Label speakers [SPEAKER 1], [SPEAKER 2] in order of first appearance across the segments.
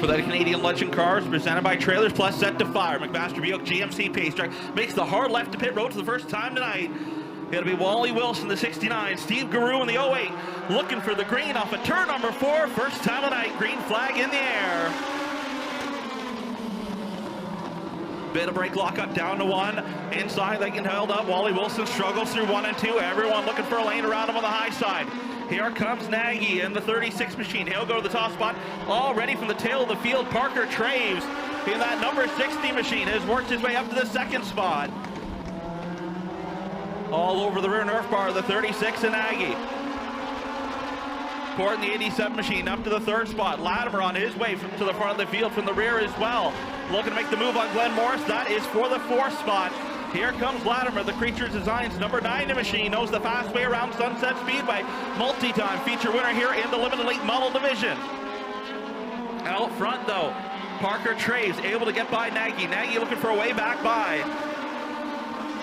[SPEAKER 1] For the Canadian Legend cars, presented by Trailers Plus, set to fire. McMaster Buick GMC pace track makes the hard left to pit road for the first time tonight. It'll be Wally Wilson, the 69, Steve Guru in the 08, looking for the green off of turn number 4. First time of night, green flag in the air. Bit of brake lockup down to 1. Inside, they can held up. Wally Wilson struggles through 1 and 2. Everyone looking for a lane around him on the high side. Here comes Nagy in the 36 machine. He'll go to the top spot. Already from the tail of the field, Parker Traves in that number 60 machine has worked his way up to the second spot. All over the rear nerf bar, the 36 and Nagy. Port in the 87 machine up to the third spot. Latimer on his way to the front of the field from the rear as well. Looking to make the move on Glenn Morris. That is for the 4th spot. Here comes Latimer, the Creatures Designs number 9 machine. Knows the fast way around Sunset Speedway. Multi-time feature winner here in the Limited Late Model Division. Out front though, Parker Traves able to get by Nagy. Nagy looking for a way back by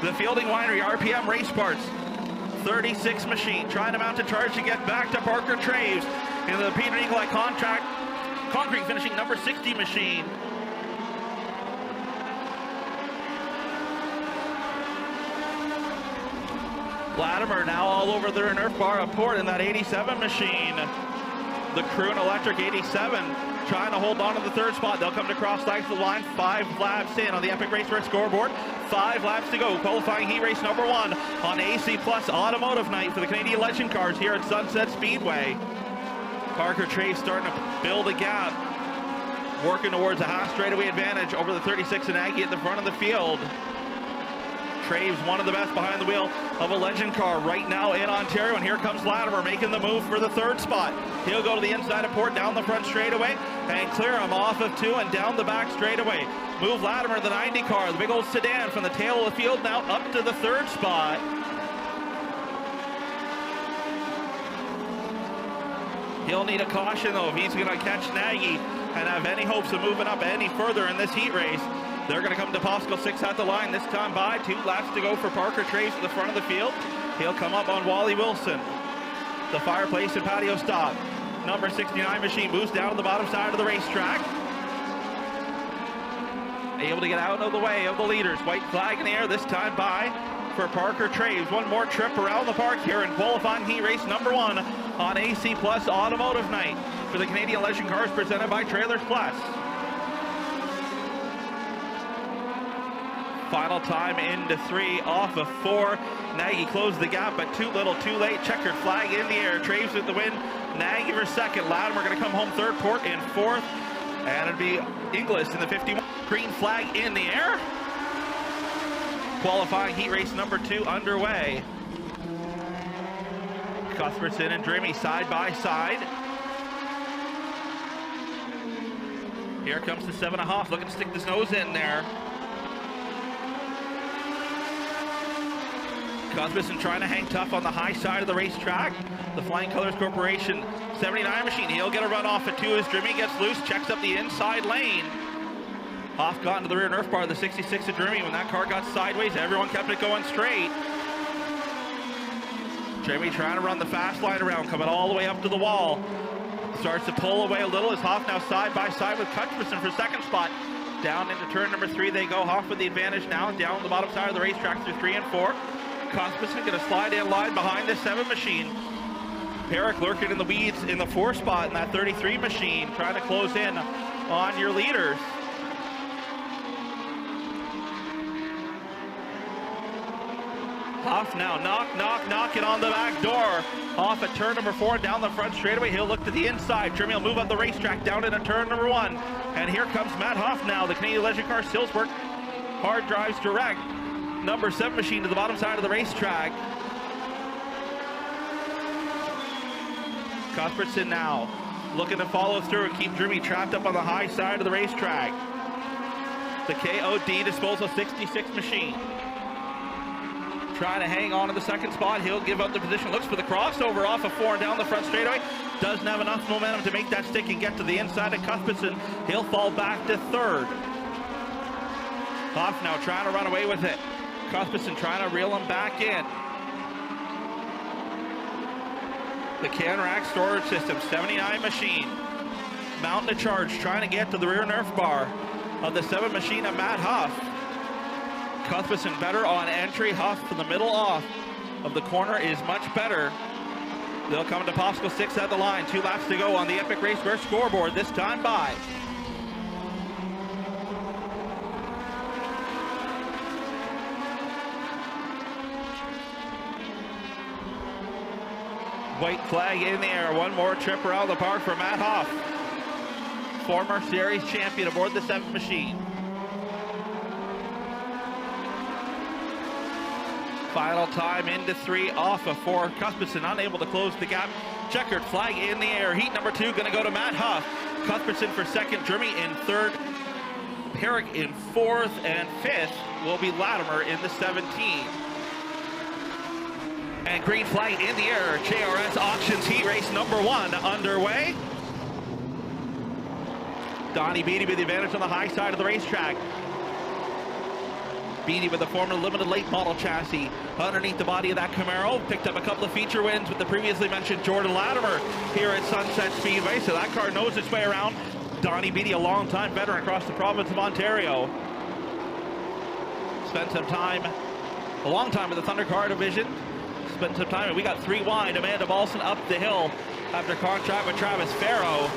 [SPEAKER 1] the Fielding Winery RPM Race Parts 36 machine, trying to mount a charge to get back to Parker Traves in the Peter Nicolai concrete finishing number 60 machine. Latimer now all over their nerf bar of Port in that 87 machine. The Kroon Electric 87 trying to hold on to the third spot. They'll come to cross the line. 5 laps in on the Epic Racetrack scoreboard. 5 laps to go. Qualifying heat race number 1 on AC Plus Automotive Night for the Canadian Legend cars here at Sunset Speedway. Parker Traves starting to build a gap, working towards a half straightaway advantage over the 36 and Nagy at the front of the field. Traves, one of the best behind the wheel of a Legend car right now in Ontario. And here comes Latimer making the move for the 3rd spot. He'll go to the inside of Port, down the front straightaway, and clear him off of 2 and down the back straightaway. Move Latimer, the 90 car, the big old sedan from the tail of the field now up to the 3rd spot. He'll need a caution though if he's going to catch Nagy and have any hopes of moving up any further in this heat race. They're going to come to Popsicle 6 at the line, this time by 2 laps to go for Parker Traves at the front of the field. He'll come up on Wally Wilson. The fireplace and patio stop. Number 69 machine moves down to the bottom side of the racetrack. Able to get out of the way of the leaders. White flag in the air, this time by for Parker Traves. One more trip around the park here in qualifying heat race number 1 on AC Plus Automotive Night for the Canadian Legend cars presented by Trailers Plus. Final time into 3 off of 4. Nagy closed the gap, but too little, too late. Checkered flag in the air. Traves with the win. Nagy for 2nd. Latimer going to come home 3rd. Port in 4th. And it'll be Inglis in the 51. Green flag in the air. Qualifying heat race number 2 underway. Cuthbertson and Drimmy side by side. Here comes the 7.5, looking to stick his nose in there. Cuthbertson trying to hang tough on the high side of the racetrack. The Flying Colors Corporation 79 machine. He'll get a run off at 2 as Drimmy gets loose, checks up the inside lane. Hoff got into the rear nerf bar of the 66 of Drimmy. When that car got sideways, everyone kept it going straight. Drimmy trying to run the fast line around, coming all the way up to the wall. Starts to pull away a little as Hoff now side by side with Cuthbertson for 2nd spot. Down into turn number 3 they go. Hoff with the advantage now, down the bottom side of the racetrack through 3 and 4. Cuthbertson going to slide in line behind this 7 machine. Perrick lurking in the weeds in the 4 spot in that 33 machine, trying to close in on your leaders. Hoff now knocking on the back door. Off at turn number 4 down the front straightaway. He'll look to the inside. Trimmy will move up the racetrack down into turn number 1. And here comes Matt Hoff now, the Canadian Legend car Silswork. Hard drives direct. Number 7 machine to the bottom side of the racetrack. Cuthbertson now looking to follow through and keep Drimmy trapped up on the high side of the racetrack. The KOD Disposal 66 machine. Trying to hang on to the 2nd spot. He'll give up the position. Looks for the crossover off of 4 and down the front straightaway. Doesn't have enough momentum to make that stick and get to the inside of Cuthbertson. He'll fall back to 3rd. Hoff now trying to run away with it. Cuthbertson trying to reel him back in. The Canrack Storage System 79 machine. mounting a charge, trying to get to the rear nerf bar of the 7 machine of Matt Huff. Cuthbertson better on entry. Huff from the middle off of the corner is much better. They'll come to Popsicle 6 at the line. 2 laps to go on the Epic Race Burst scoreboard, this time by. White flag in the air. One more trip around the park for Matt Huff, former series champion aboard the 7 machine. Final time into 3 off of 4. Cuthbertson unable to close the gap. Checkered flag in the air. Heat number 2 going to go to Matt Huff. Cuthbertson for 2nd. Jeremy in 3rd. Herrick in 4th. And 5th will be Latimer in the 17. And green flag in the air. JRS Auctions Heat Race number 1 underway. Donnie Beatty with the advantage on the high side of the racetrack. Beatty with the former limited late model chassis underneath the body of that Camaro. Picked up a couple of feature wins with the previously mentioned Jordan Latimer here at Sunset Speedway, so that car knows its way around. Donnie Beatty, a long-time veteran across the province of Ontario. Spent some time, a long time in the Thunder Car division. Spent some time, and we got 3 wide. Amanda Balson up the hill after contract with Travis Farrow.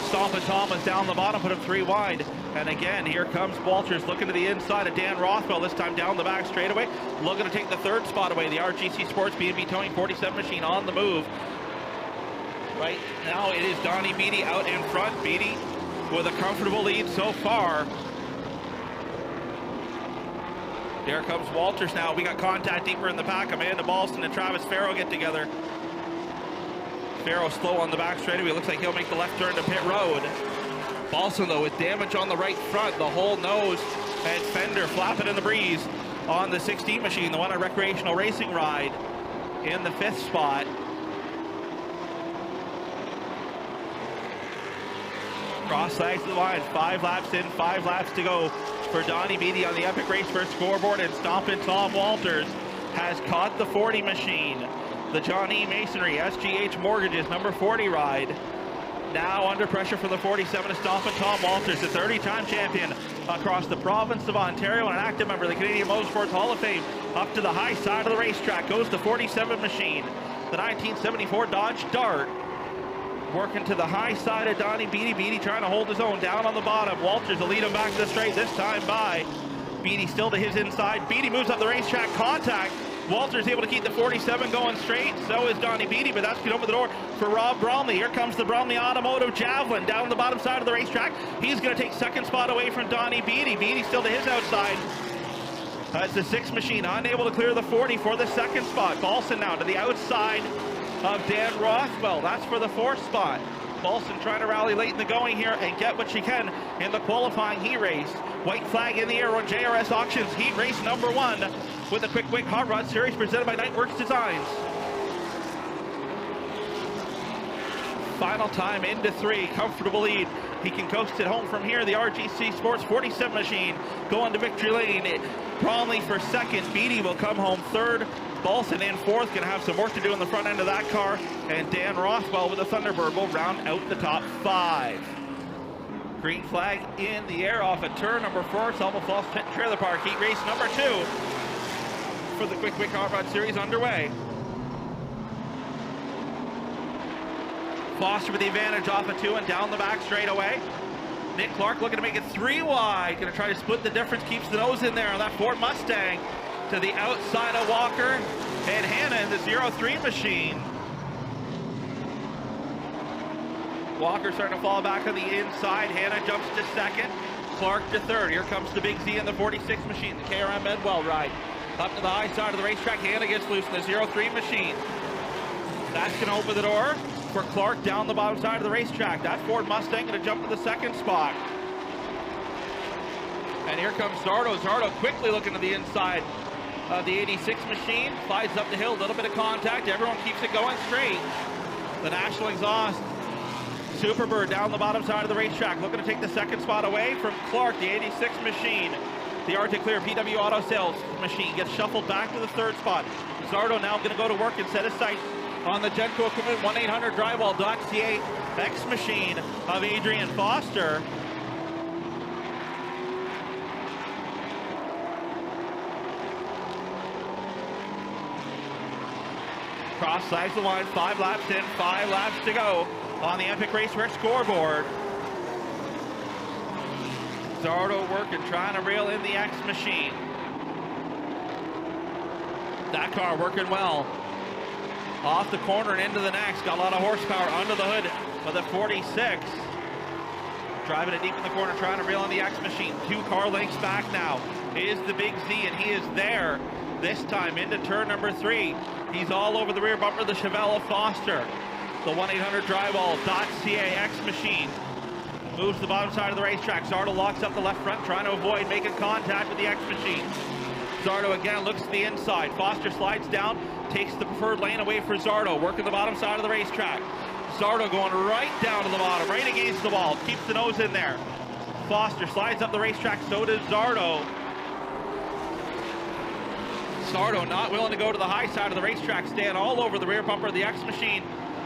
[SPEAKER 1] Stompin' Tom was down the bottom, put him 3 wide. And again, here comes Walters looking to the inside of Dan Rothwell, this time down the back straightaway. Looking to take the 3rd spot away. The RGC Sports B&B Towing 47 machine on the move. Right now it is Donnie Beatty out in front. Beatty with a comfortable lead so far. There comes Walters now. We got contact deeper in the pack. Amanda Balston and Travis Farrow get together. Farrow slow on the back straightaway. Looks like he'll make the left turn to pit road. Balson, though, with damage on the right front, the whole nose and fender flapping in the breeze on the 16 machine, the one at Recreational Racing Ride in the 5th spot. Cross flags to the line, 5 laps in, 5 laps to go for Donnie Beatty on the Epic Race First scoreboard, and Stompin' Tom Walters has caught the 40 machine. The John E. Masonry SGH Mortgages number 40 ride. Now under pressure from the 47 is Stompin' Tom Walters, the 30-time champion across the province of Ontario and an active member of the Canadian Motorsports Hall of Fame. Up to the high side of the racetrack goes the 47 machine, the 1974 Dodge Dart. Working to the high side of Donnie Beatty. Beatty trying to hold his own down on the bottom. Walters will lead him back to the straight, this time by. Beatty still to his inside. Beatty moves up the racetrack, contact. Walters able to keep the 47 going straight. So is Donnie Beatty, but that's good over the door for Rob Bromley. Here comes the Bromley Automotive Javelin down the bottom side of the racetrack. He's going to take 2nd spot away from Donnie Beatty. Beatty still to his outside. That's the 6 machine, unable to clear the 40 for the 2nd spot. Balson now to the outside of Dan Rothwell. That's for the 4th spot. Balson trying to rally late in the going here and get what she can in the qualifying heat race. White flag in the air on JRS Auctions heat race number 1 with the Quick Hot Rod Series presented by Nightworks Designs. Final time into 3, comfortable lead. He can coast it home from here. The RGC Sports 47 machine going to victory lane. Bromley for 2nd. Beatty will come home 3rd. Balson in 4th, gonna have some work to do in the front end of that car. And Dan Rothwell with the Thunderbird will round out the top 5. Green flag in the air off at turn number 4, Salvo Falls Pit Trailer Park. Heat race number 2 for the Quick Hot Rod Series underway. Foster with the advantage off of 2 and down the back straight away. Nick Clark looking to make it 3 wide. Gonna try to split the difference, keeps the nose in there on that Ford Mustang. To the outside of Walker and Hannah in the 03 machine. Walker starting to fall back on the inside. Hannah jumps to 2nd. Clark to 3rd. Here comes the Big Z in the 46 machine, the KRM Medwell ride. Up to the high side of the racetrack. Hannah gets loose in the 03 machine. That's going to open the door for Clark down the bottom side of the racetrack. That Ford Mustang going to jump to the 2nd spot. And here comes Zardo. Zardo quickly looking to the inside of the 86 machine. Slides up the hill, a little bit of contact. Everyone keeps it going straight. The National Exhaust Superbird down the bottom side of the racetrack, looking to take the 2nd spot away from Clark, the 86 machine. The Arctic Clear PW Auto Sales machine gets shuffled back to the 3rd spot. Zardo now going to go to work and set his sight on the Genco equipment, 1-800-Drywall.ca X machine of Adrian Foster. Cross sides the line, 5 laps in, 5 laps to go on the Epic Racewear scoreboard. Zardo working, trying to reel in the X machine. That car working well. Off the corner and into the next. Got a lot of horsepower under the hood of the 46. Driving it deep in the corner, trying to reel in the X machine. 2 car lengths back now is the Big Z, and he is there this time into turn number 3. He's all over the rear bumper of the Chevelle of Foster. The 1-800-Drywall.ca X machine moves to the bottom side of the racetrack. Zardo locks up the left front, trying to avoid making contact with the X machine. Zardo again looks to the inside. Foster slides down, takes the preferred lane away for Zardo, working the bottom side of the racetrack. Zardo going right down to the bottom, right against the wall, keeps the nose in there. Foster slides up the racetrack, so does Zardo. Zardo not willing to go to the high side of the racetrack, staying all over the rear bumper of the X machine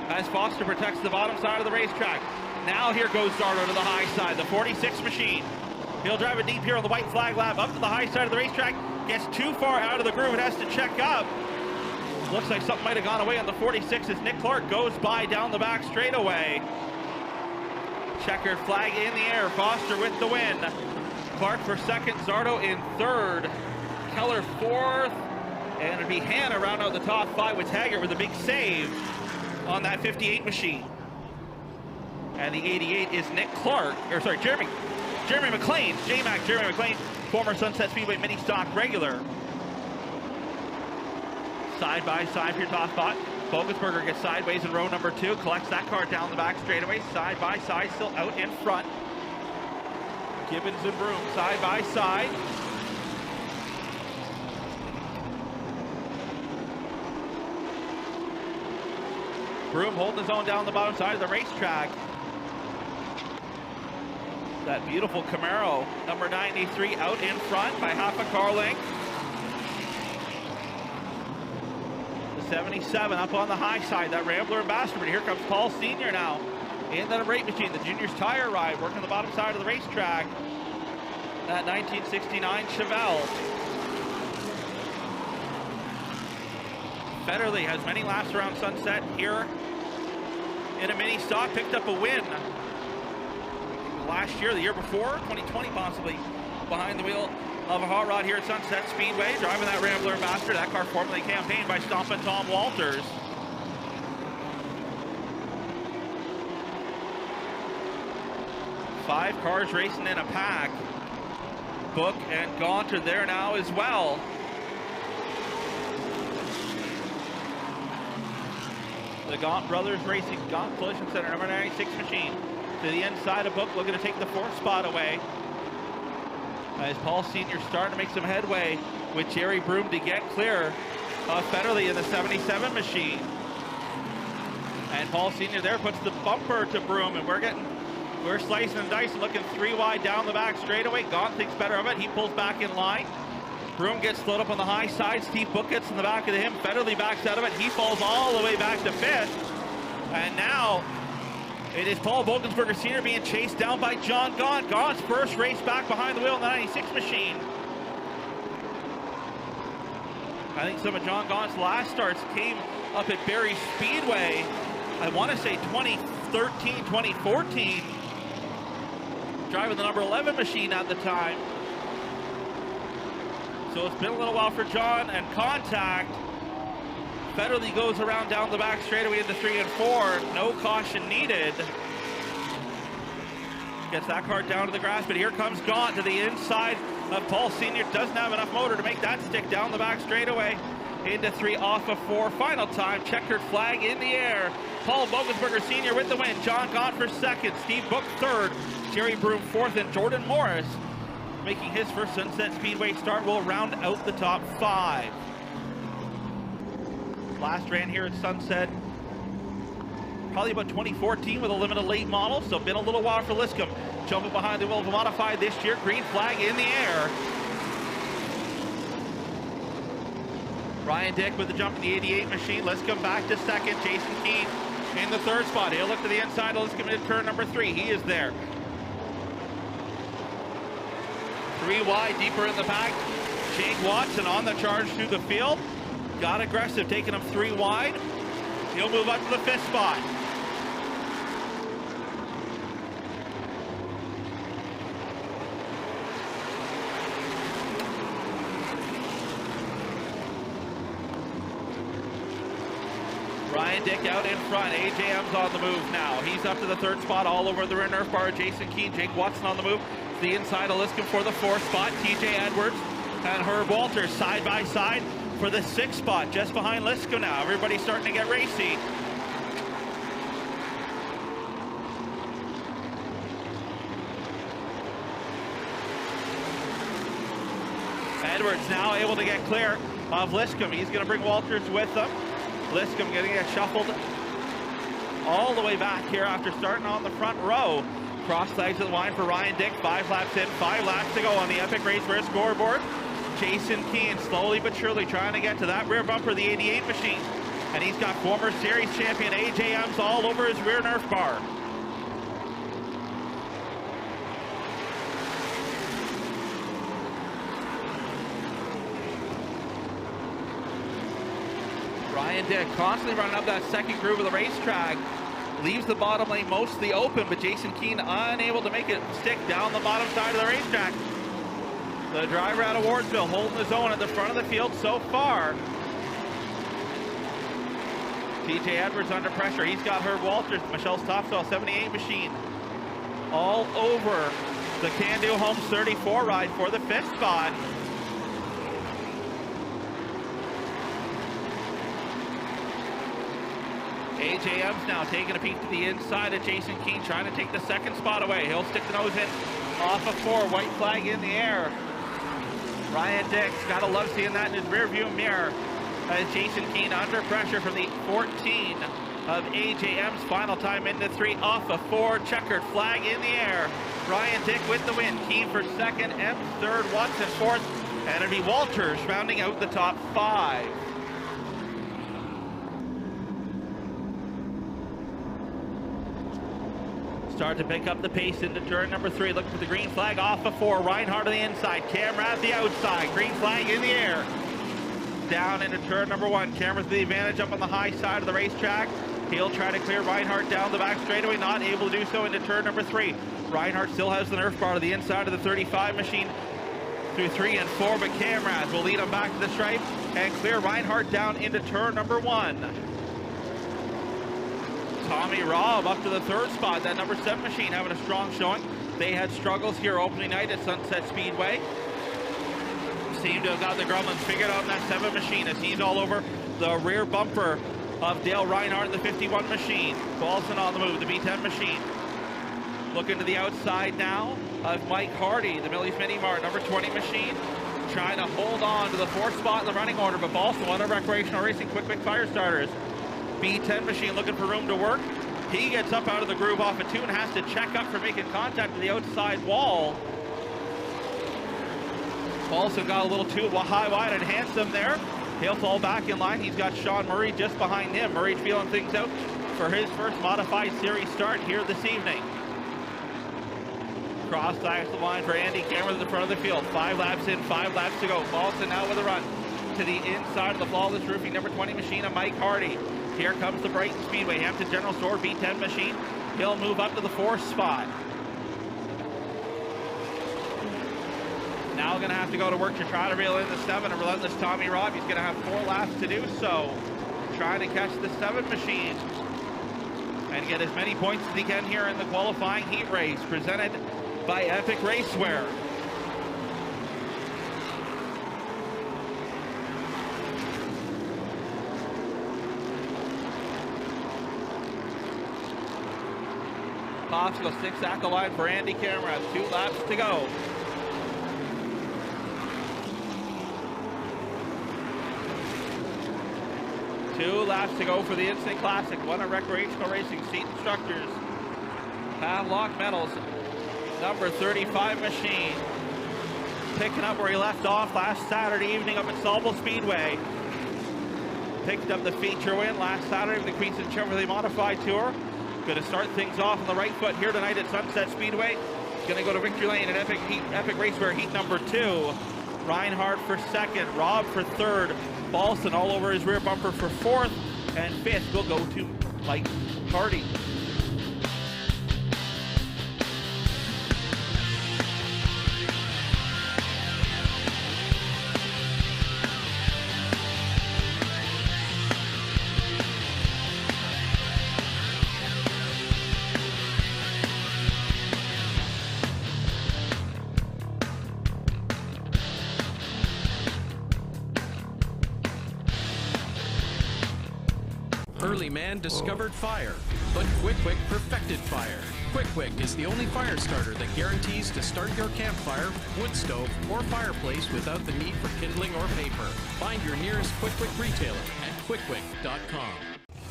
[SPEAKER 1] as Foster protects the bottom side of the racetrack. Now here goes Zardo to the high side, the 46 machine. He'll drive it deep here on the white flag lap, up to the high side of the racetrack, gets too far out of the groove and has to check up. Looks like something might have gone away on the 46 as Nick Clark goes by down the back straightaway. Checkered flag in the air, Foster with the win. Clark for second, Zardo in third, Keller fourth, and it'd be Hanna round out the top 5 with Taggart with a big save on that 58 machine. And the 88 is Nick Clark, or sorry, Jeremy McLean, J-Mac Jeremy McLean, former Sunset Speedway mini stock regular. Side by side for your top spot. Bogensberger gets sideways in row number 2, collects that car down the back straightaway, side by side, still out in front. Gibbons and Broom side by side. Broom holding his own down the bottom side of the racetrack. That beautiful Camaro, number 93, out in front by half a car length. The 77 up on the high side, that Rambler Ambassador. But here comes Paul Sr. now in the brake machine, the juniors tire ride, working the bottom side of the racetrack. That 1969 Chevelle. Federley has many laps around Sunset here in a mini stock, picked up a win last year, the year before, 2020 possibly, behind the wheel of a hot rod here at Sunset Speedway, driving that Rambler Ambassador. That car formerly campaigned by Stompin' Tom Walters. Five cars racing in a pack. Book and Gaunt are there now as well. The Gaunt Brothers Racing, Gaunt Collision Center, number 96 machine. To the inside of Book, looking to take the 4th spot away. As Paul Sr. starting to make some headway with Jerry Broom to get clear of Federley in the 77 machine. And Paul Sr. there puts the bumper to Broom, and we're slicing and dicing, looking 3 wide down the back straightaway. Gaunt thinks better of it. He pulls back in line. Broom gets slowed up on the high side. Steve Book gets in the back of him. Federley backs out of it. He falls all the way back to 5th. And now it is Paul Bogensberger Sr. being chased down by John Gaunt. Gaunt's first race back behind the wheel in the 96 machine. I think some of John Gaunt's last starts came up at Barrie Speedway. I want to say 2013, 2014. Driving the number 11 machine at the time. So it's been a little while for John, and contact. Federley goes around down the back straightaway into 3 and 4. No caution needed. Gets that car down to the grass, but here comes Gaunt to the inside of Paul Sr. Doesn't have enough motor to make that stick down the back straightaway into 3 off of 4. Final time, checkered flag in the air. Paul Bogensberger Sr. with the win. John Gaunt for 2nd. Steve Book 3rd. Jerry Broom 4th, and Jordan Morris making his first Sunset Speedway start will round out the top 5. Last ran here at Sunset probably about 2014 with a limited late model, so been a little while for Liscombe. Jumping behind the wheel of a modified this year, green flag in the air. Ryan Dick with the jump in the 88 machine. Let's come back to second. Jason Keane in the third spot. He'll look to the inside. Let's come into turn number 3. He is there. 3 wide, deeper in the pack. Jake Watson on the charge through the field. Got aggressive, taking him 3 wide. He'll move up to the 5th spot. Ryan Dick out in front. AJM's on the move now. He's up to the 3rd spot, all over the rear nerf bar. Jason Keane, Jake Watson on the move. The inside of Liscombe for the 4th spot. TJ Edwards and Herb Walters side by side for the 6th spot, just behind Liscombe now. Everybody's starting to get racy. Edwards now able to get clear of Liscombe. He's going to bring Walters with him. Liscombe getting it shuffled all the way back here after starting on the front row. Cross legs of the line for Ryan Dick. 5 laps in, 5 laps to go on the Epic Race Race scoreboard. Jason Keane slowly but surely trying to get to that rear bumper, the 88 machine. And he's got former series champion AJM's all over his rear nerf bar. Ryan Dick constantly running up that second groove of the racetrack. Leaves the bottom lane mostly open, but Jason Keane unable to make it stick down the bottom side of the racetrack. The driver out of Wardsville holding his own at the front of the field so far. TJ Edwards under pressure. He's got Herb Walters, Michelle's Topsail 78 machine. All over the Can-Do Homes 34 ride for the 5th spot. AJM's now taking a peek to the inside of Jason Keane, trying to take the 2nd spot away. He'll stick the nose in off of 4, white flag in the air. Ryan Dick's gotta love seeing that in his rear view mirror as Jason Keane under pressure from the 14 of AJM's final time into 3 off of 4, checkered flag in the air. Ryan Dick with the win. Keane for 2nd, M 3rd, Watson 4th, and it'll be Walters rounding out the top 5. Start to pick up the pace into turn number 3. Looking for the green flag off of 4. Reinhardt on the inside. Camera at the outside. Green flag in the air. Down into turn number 1. Camera's the advantage up on the high side of the racetrack. He'll try to clear Reinhardt down the back straightaway. Not able to do so into turn number 3. Reinhardt still has the nerf bar to the inside of the 35 machine through 3 and 4, but Camras will lead him back to the stripe and clear Reinhardt down into turn number 1. Tommy Robb up to the 3rd spot. That number 7 machine having a strong showing. They had struggles here opening night at Sunset Speedway. Seem to have got the gremlins figured out in that 7 machine as he's all over the rear bumper of Dale Reinhardt in the 51 machine. Paulson on the move, the B10 machine. Looking to the outside now of Mike Hardy, the Millie's Mini Mart, number 20 machine. Trying to hold on to the 4th spot in the running order, but also one of Recreational Racing Quick Fire Starters. B10 machine looking for room to work. He gets up out of the groove off of 2 and has to check up for making contact with the outside wall. Also got a little too high, wide, and handsome there. He'll fall back in line. He's got Sean Murray just behind him. Murray feeling things out for his first modified series start here this evening. Cross the line for Andy Cameron at the front of the field. 5 laps in, 5 laps to go. Paulson now with a run to the inside of the Flawless Roofing number 20 machine of Mike Hardy. Here comes the Brighton Speedway Hampton General Store B10 machine. He'll move up to the 4th spot. Now going to have to go to work to try to reel in the 7 and relentless Tommy Robb. He's going to have 4 laps to do so. Trying to catch the 7 machine and get as many points as he can here in the qualifying heat race presented by Epic Racewear. Popsicle 6 at the line for Andy Cameron. 2 laps to go. Two laps to go for the Instant Classic. One of Recreational Racing Seat Instructors. Pavlok Metals, number 35 machine. Picking up where he left off last Saturday evening up at Sauble Speedway. picked up the feature win last Saturday with the Queenston Chevrolet Modified Tour. Going to start things off on the right foot here tonight at Sunset Speedway. Going to go to victory lane at Epic Raceway Heat number 2. Reinhardt for second, Rob for third, Balston all over his rear bumper for fourth, and fifth will go to Mike Hardy.
[SPEAKER 2] Early man discovered fire, but Quick Quick perfected fire. Quick Quick is the only fire starter that guarantees to start your campfire, wood stove, or fireplace without the need for kindling or paper. Find your nearest Quick Quick retailer at quickquick.com.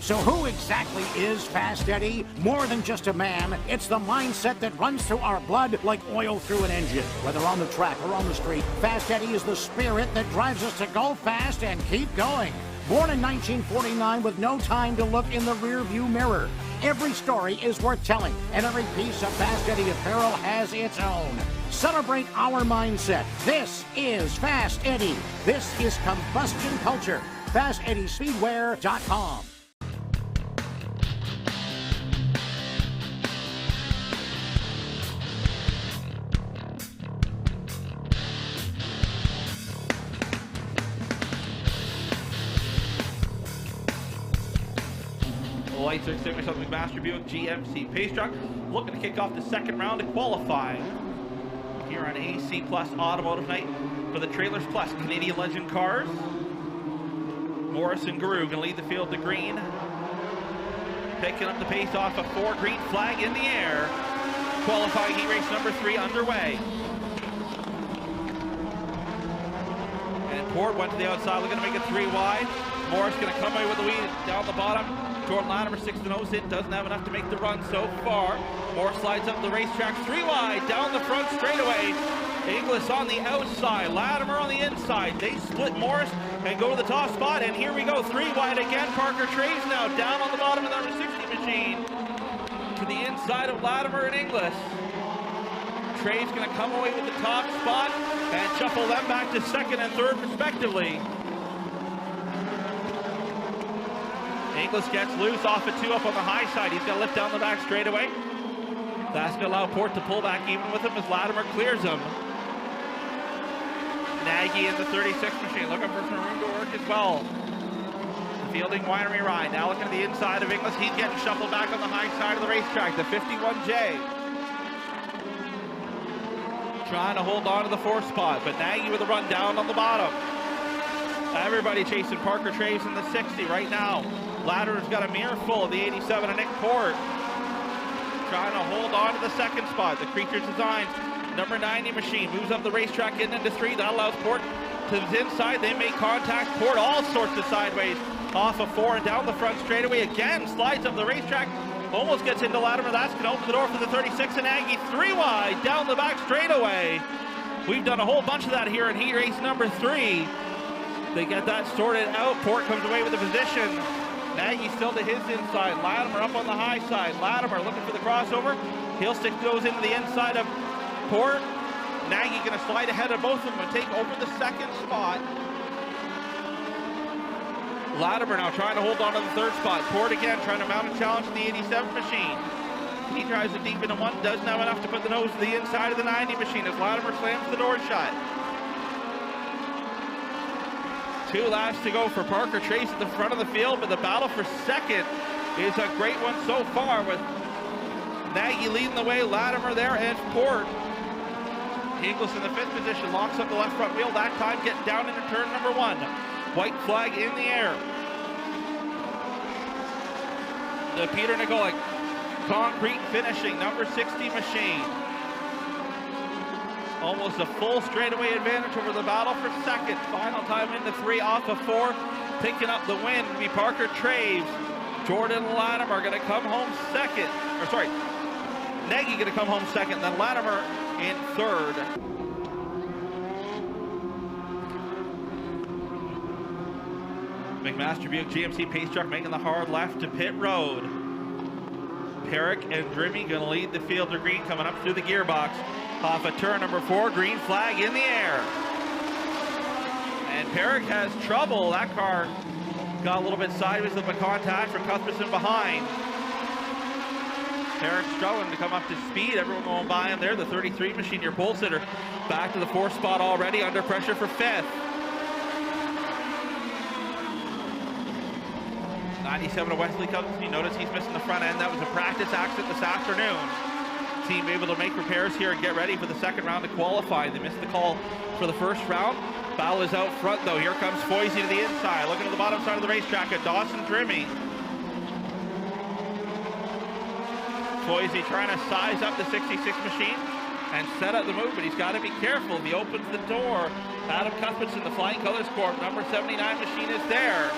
[SPEAKER 3] So who exactly is Fast Eddie? More than just a man, it's the mindset that runs through our blood like oil through an engine. Whether on the track or on the street, Fast Eddie is the spirit that drives us to go fast and keep going. Born in 1949 with no time to look in the rearview mirror. Every story is worth telling, and every piece of Fast Eddie apparel has its own. Celebrate our mindset. This is Fast Eddie. This is combustion culture. FastEddieSpeedwear.com.
[SPEAKER 1] Lights are extinguished on the McMaster Buick GMC Pace Truck. Looking to kick off the second round of qualifying here on AC Plus Automotive Night for the Trailers Plus Canadian Legend cars. Morris and Guru going to lead the field to green. Picking up the pace off a 4, green flag in the air. Qualifying heat race number 3 underway. And Port went to the outside, looking to make it 3 wide. Morris going to come away with the lead down the bottom. Jordan Latimer 6-0 sit, doesn't have enough to make the run so far. Morris slides up the racetrack 3 wide, down the front straightaway. Inglis on the outside, Latimer on the inside. They split Morris and go to the top spot, and here we go, 3 wide again. Parker Traves now down on the bottom of the number 60 machine to the inside of Latimer and Inglis. Traves going to come away with the top spot and shuffle them back to second and third respectively. Inglis gets loose off a 2 up on the high side. He's got to lift down the back straightaway. That's going to allow Port to pull back even with him as Latimer clears him. Nagy in the 36 machine, looking for some room to work as well. The fielding winery ride, now looking at the inside of Inglis. He's getting shuffled back on the high side of the racetrack, the 51J. Trying to hold on to the 4th spot, but Nagy with a run down on the bottom. Everybody chasing Parker Traves in the 60 right now. Latimer's got a mirror full of the 87 of Nick Port. Trying to hold on to the 2nd spot. The Creatures Designs number 90 machine moves up the racetrack getting into 3. That allows Port to the inside. They make contact. Port all sorts of sideways off of 4 and down the front straightaway again. Slides up the racetrack. Almost gets into Latimer. That's going to open the door for the 36 and Aggie. 3 wide down the back straightaway. We've done a whole bunch of that here in heat race number 3. They get that sorted out. Port comes away with the position. Nagy still to his inside. Latimer up on the high side. Latimer looking for the crossover. Heel stick goes into the inside of Port. Nagy going to slide ahead of both of them and take over the 2nd spot. Latimer now trying to hold on to the 3rd spot. Port again trying to mount a challenge to the 87 machine. He drives it deep into 1. Doesn't have enough to put the nose to the inside of the 90 machine as Latimer slams the door shut. 2 laps to go for Parker Traves at the front of the field, but the battle for second is a great one so far with Nagy leading the way, Latimer there, and Port. Inglis in the 5th position, locks up the left front wheel, that time getting down into turn number 1. White flag in the air. The Peter Nikolak concrete finishing, number 60 machine. Almost a full straightaway advantage over the battle for second. Final time into 3 off of 4. Picking up the win will be Parker Traves. Jordan Latimer going to come home second. Or sorry, Nagy going to come home second, then Latimer in 3rd. McMaster Buick GMC pace truck making the hard left to pit road. Perrick and Drimmy going to lead the field to green, coming up through the gearbox. Off of turn number 4, green flag in the air. And Perrick has trouble. That car got a little bit sideways of a contact from Cuthbertson behind. Perrick struggling to come up to speed. Everyone going by him there. The 33 machine, your pole sitter, back to the 4th spot already, under pressure for 5th. 97 of Wesley Cuthbertson. You notice he's missing the front end. That was a practice accident this afternoon. Team able to make repairs here and get ready for the second round of qualifying. They missed the call for the first round. Foul is out front though. Here comes Foisey to the inside. Looking at the bottom side of the racetrack at Dawson Drimmy. Foisey trying to size up the 66 machine and set up the move, but he's got to be careful. If he opens the door, Adam Cuthbertson, the Flying Colors Corp, number 79 machine is there.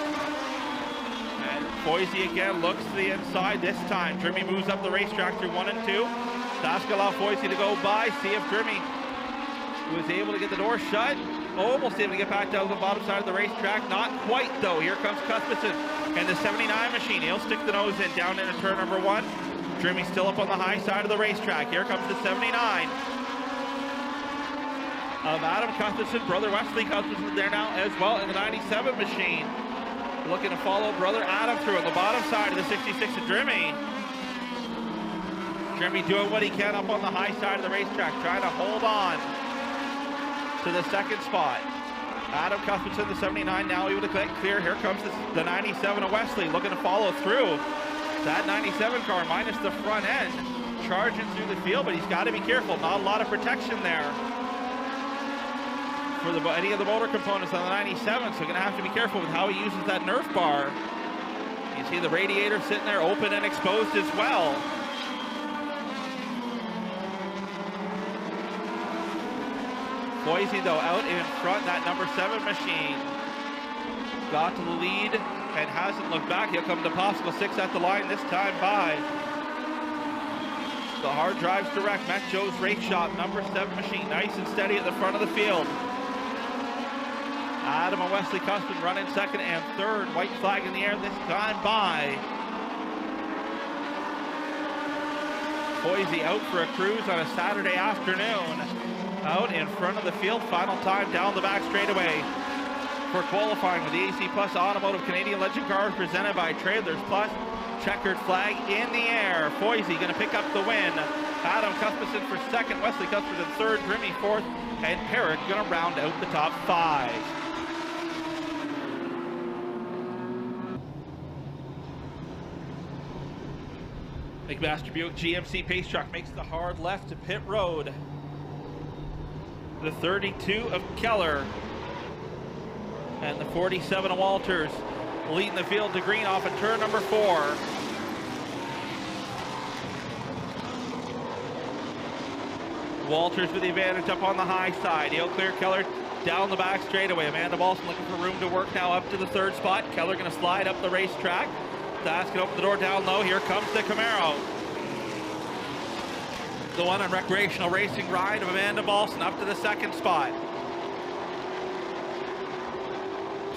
[SPEAKER 1] And Foisey again looks to the inside this time. Drimmy moves up the racetrack through 1 and 2. That's going to allow Foisey to go by. See if Drimmy was able to get the door shut. Almost able to get back down to the bottom side of the racetrack. Not quite though. Here comes Cuthbertson and the 79 machine. He'll stick the nose in down into turn number 1. Drimmy still up on the high side of the racetrack. Here comes the 79 of Adam Cuthbertson. Brother Wesley Cuthbertson there now as well in the 97 machine. Looking to follow brother Adam through on the bottom side of the 66 of Drimmy. Drimmy doing what he can up on the high side of the racetrack, trying to hold on to the second spot. Adam Cuthbertson, the 79, now able to clear. Here comes the 97 of Wesley, looking to follow through. That 97 car, minus the front end, charging through the field, but he's got to be careful. Not a lot of protection there for any of the motor components on the 97, so going to have to be careful with how he uses that Nerf bar. You see the radiator sitting there open and exposed as well. Foisey though out in front, that number 7 machine got to the lead and hasn't looked back. He'll come to possible 6 at the line this time by the hard drives direct Met Joe's Race Shop, number 7 machine, nice and steady at the front of the field. Adam and Wesley Cuthbertson running 2nd and 3rd. White flag in the air this time by Foisey out for a cruise on a Saturday afternoon. Out in front of the field, final time down the back straightaway for qualifying with the AC Plus Automotive Canadian Legend Cars presented by Trailers Plus. Checkered flag in the air. Foisey going to pick up the win. Adam Cuthbertson for 2nd, Wesley Cuthbertson 3rd, Drimmy 4th, and Perrick going to round out the top 5. McMaster Buick GMC pace truck makes the hard left to pit road. The 32 of Keller and the 47 of Walters leading the field to green off of turn number 4. Walters with the advantage up on the high side. He'll clear Keller down the back straightaway. Amanda Balson looking for room to work now up to the 3rd spot. Keller going to slide up the racetrack. That's going to open the door down low. Here comes the Camaro. The one on recreational racing ride of Amanda Balson up to the 2nd spot.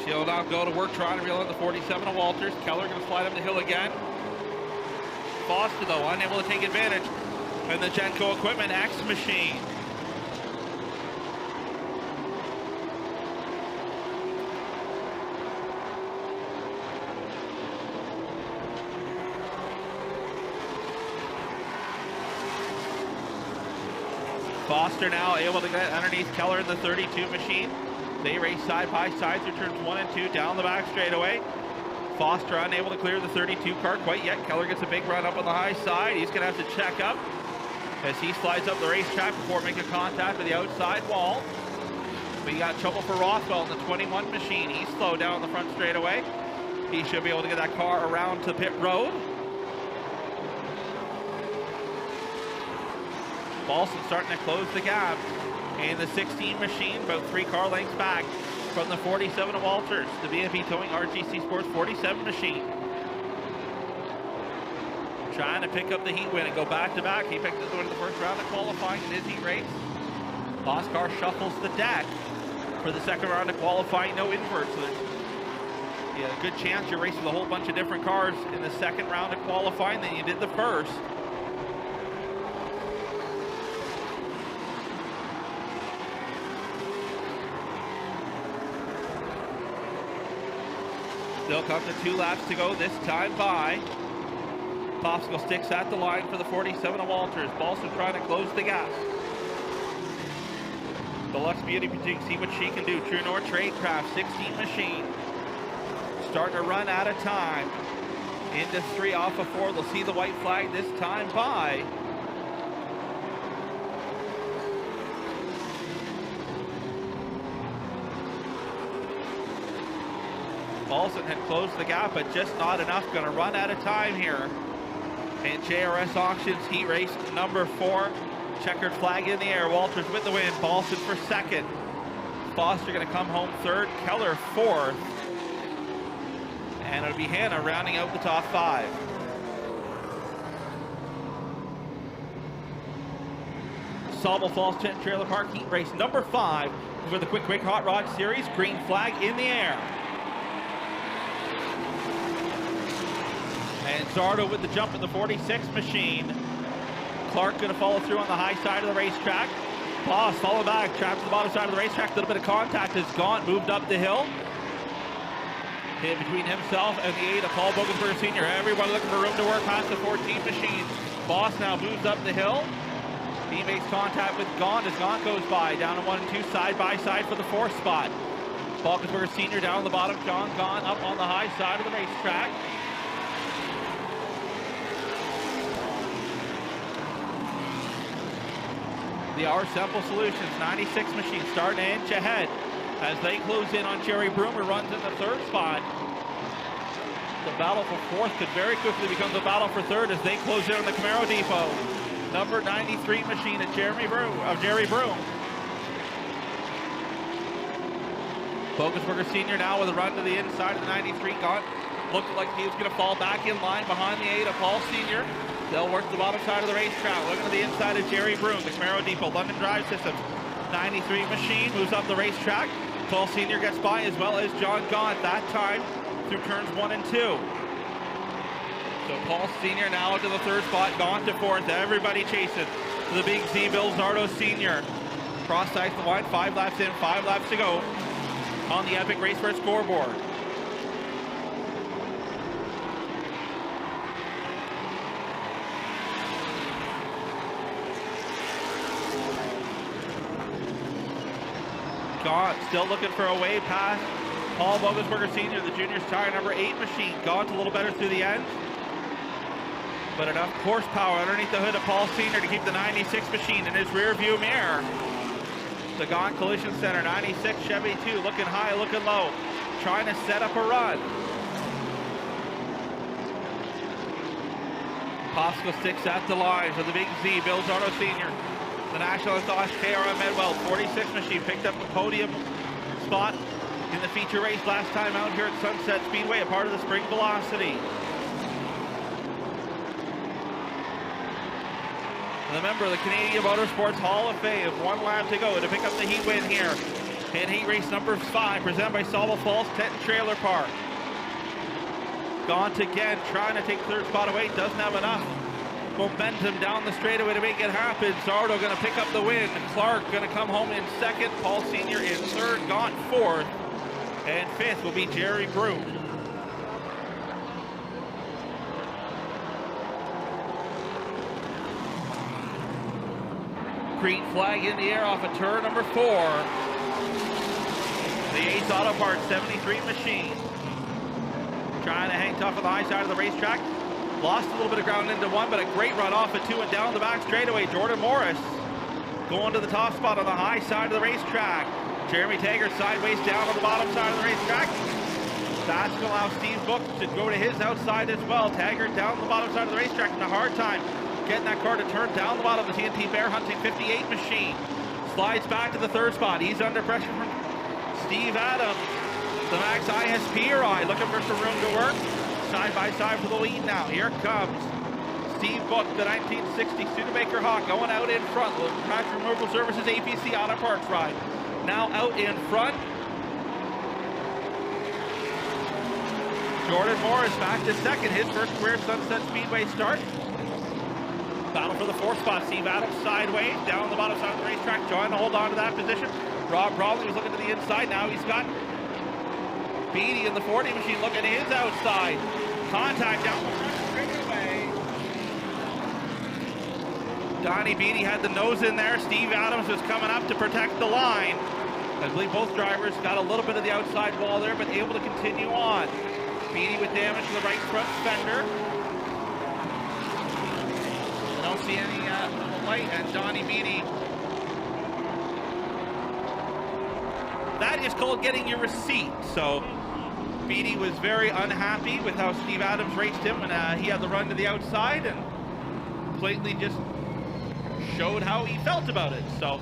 [SPEAKER 1] She'll now go to work trying to reel in the 47 of Walters. Keller going to slide up the hill again. Foster though unable to take advantage. And the Genco Equipment X machine. Foster now able to get underneath Keller in the 32 machine. They race side by side through turns 1 and 2 down the back straightaway. Foster unable to clear the 32 car quite yet. Keller gets a big run up on the high side. He's going to have to check up as he slides up the racetrack before making contact with the outside wall. But you got trouble for Rothwell in the 21 machine. He's slow down the front straightaway. He should be able to get that car around to pit road. Balson starting to close the gap in the 16 machine, about 3 car lengths back from the 47 of Walters, the BMP Towing RGC Sports 47 machine. Trying to pick up the heat win and go back-to-back. He picked up the win in the first round of qualifying in his heat race. Boss car shuffles the deck for the second round of qualifying, no invert. So there's You had a good chance you're racing a whole bunch of different cars in the second round of qualifying than you did the first. Still comes to 2 laps to go this time by. Popsicle sticks at the line for the 47 of Walters. Balson trying to close the gap. Deluxe Beauty Boutique, see what she can do. True North Tradecraft, 16 machine. Starting to run out of time. Into 3 off of 4. They'll see the white flag this time by. Balson had closed the gap, but just not enough. Going to run out of time here. And JRS Auctions heat race number 4. Checkered flag in the air. Walters with the win. Balson for second. Foster going to come home third. Keller fourth. And it'll be Hannah rounding out the top 5. Sauble Falls Tent Trailer Park heat race number 5 for the Quick Hot Rod Series. Green flag in the air. And Zardo with the jump in the 46 machine. Clark going to follow through on the high side of the racetrack. Boss follow back, trapped to the bottom side of the racetrack. A little bit of contact is gone, moved up the hill. Hit between himself and the 8 of Paul Bogensberger Sr. Everyone looking for room to work past the 14 machine. Boss now moves up the hill. He makes contact with Gaunt as Gaunt goes by. Down to 1 and 2 side by side for the 4th spot. Bogensberger Sr. down on the bottom. John Gaunt up on the high side of the racetrack. The R Sample Solutions 96 machine starting to inch ahead as they close in on Jerry Broom, who runs in the 3rd spot. The battle for 4th could very quickly become the battle for 3rd as they close in on the Camaro Depot. Number 93 machine at Jerry Broom. Bogensberger Sr. now with a run to the inside of the 93. Gaunt looked like he was going to fall back in line behind the 8 of Paul Sr. They'll work the bottom side of the racetrack. Looking to the inside of Jerry Broom, the Camaro Depot, London Drive Systems. 93 machine moves up the racetrack. Paul Sr. gets by as well as John Gaunt, that time through turns 1 and 2. So Paul Sr. now to the 3rd spot, Gaunt to 4th. Everybody chasing the Big Z, Bill Zardo Sr. Cross sides the line, 5 laps in, 5 laps to go on the Epic Race Red scoreboard. Gaunt still looking for a way past Paul Bogensberger Sr., the junior's tire number 8 machine. Gaunt a little better through the end, but enough horsepower underneath the hood of Paul Sr. to keep the 96 machine in his rear view mirror. The Gaunt Collision Center 96 Chevy 2 looking high, looking low, trying to set up a run. Popsicle sticks at the line for the Big Z, Bill Zardo Sr. The National Exhaust KRM Medwell 46 machine picked up a podium spot in the feature race last time out here at Sunset Speedway, a part of the Spring Velocity. And a member of the Canadian Motorsports Hall of Fame. 1 lap to go to pick up the heat win here in heat race number 5, presented by Sauble Falls Tent and Trailer Park. Gaunt again, trying to take 3rd spot away, doesn't have enough momentum down the straightaway to make it happen. Zardo going to pick up the win. Clark going to come home in 2nd. Paul Sr. in 3rd. Gaunt 4th. And 5th will be Jerry Broom. Green flag in the air off of turn number 4. The Ace Auto Parts 73 machine. Trying to hang tough on the high side of the racetrack. Lost a little bit of ground into 1, but a great run off of 2 and down the back straightaway. Jordan Morris going to the top spot on the high side of the racetrack. Jeremy Taggart sideways down on the bottom side of the racetrack. That's going to allow Steve Book to go to his outside as well. Taggart down the bottom side of the racetrack in a hard time getting that car to turn down the bottom of the TNT Bear Hunting 58 machine. Slides back to the 3rd spot. He's under pressure from Steve Adams. The Max ISP ride looking for some room to work. Side by side for the lead now. Here comes Steve Book, the 1960 Studebaker Hawk, going out in front. Crash Removal Services APC Auto Parts ride. Now out in front. Jordan Morris back to second, his first career Sunset Speedway start. Battle for the fourth spot. Steve Adams sideways, down the bottom side of the racetrack, trying to hold on to that position. Rob Brawley was looking to the inside. Now he's got Beatty in the 40 machine looking to his outside. Contact down the front straightaway. Donnie Beatty had the nose in there. Steve Adams was coming up to protect the line. I believe both drivers got a little bit of the outside wall there, but able to continue on. Beatty with damage to the right front fender. I don't see any light, and Donnie Beatty. That is called getting your receipt. So Beatty was very unhappy with how Steve Adams raced him, and he had the run to the outside and blatantly just showed how he felt about it. So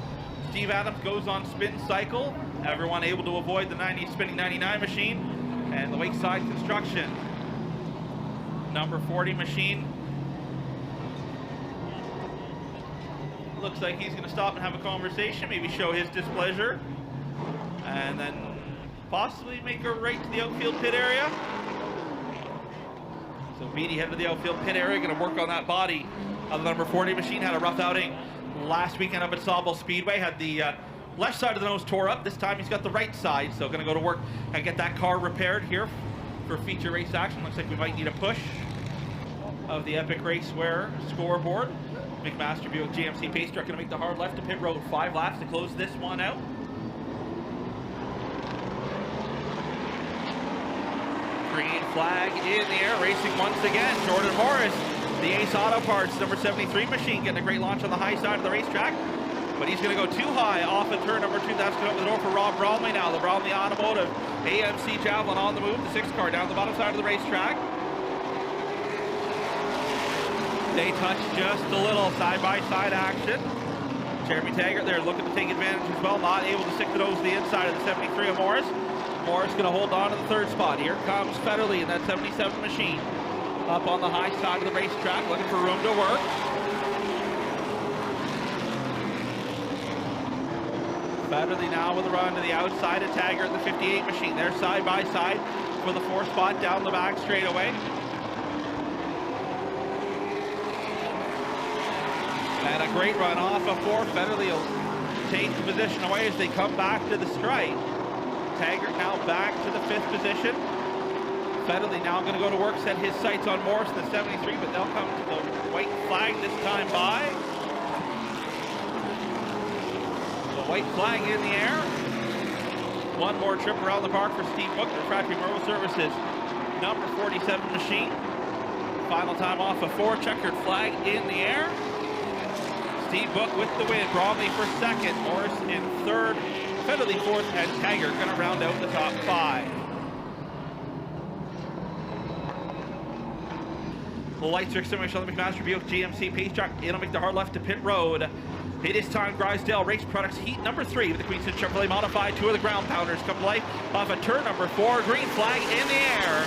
[SPEAKER 1] Steve Adams goes on spin cycle. Everyone able to avoid the spinning 99 machine and the Wakeside Construction number 40 machine. Looks like he's going to stop and have a conversation, maybe show his displeasure, and then possibly make a right to the outfield pit area. So Beatty headed to the outfield pit area, going to work on that body of the number 40 machine. Had a rough outing last weekend up at Sawville Speedway. Had the left side of the nose tore up. This time he's got the right side, so going to go to work and get that car repaired here for feature race action. Looks like we might need a push of the Epic Raceware scoreboard. McMaster Buick GMC pace truck going to make the hard left to pit road. 5 laps to close this one out. Green flag in the air, racing once again. Jordan Morris, the Ace Auto Parts number 73 machine, getting a great launch on the high side of the racetrack. But he's going to go too high off of turn number 2. That's going to open the door for Rob Bromley now. The Bromley Automotive AMC Javelin on the move. The 6th car down the bottom side of the racetrack. They touch just a little side-by-side action. Jeremy Taggart there looking to take advantage as well. Not able to stick the nose to the inside of the 73 of Morris. Morris going to hold on to the 3rd spot. Here comes Federley in that 77 machine. Up on the high side of the racetrack, looking for room to work. Federley now with a run to the outside of Taggart in the 58 machine. They're side by side for the 4th spot down the back straightaway. And a great run off of 4. Federley will take the position away as they come back to the stripe. Taggart now back to the 5th position. Federley now going to go to work, set his sights on Morris in the 73, but they'll come to the white flag this time by. The white flag in the air. One more trip around the park for Steve Book, Refractory Marble Services number 47 machine. Final time off of 4, checkered flag in the air. Steve Book with the win. Bromley for 2nd, Morris in 3rd, Federley 4th, and Taggart going to round out the top 5. The lights are similar to the McMaster Buick GMC pace truck. It'll make the hard left to pit road. It is time Grisdale Race Products Heat number 3 with the Queenston Chevrolet Modified. 2 of the ground pounders come to life off of turn number 4. Green flag in the air.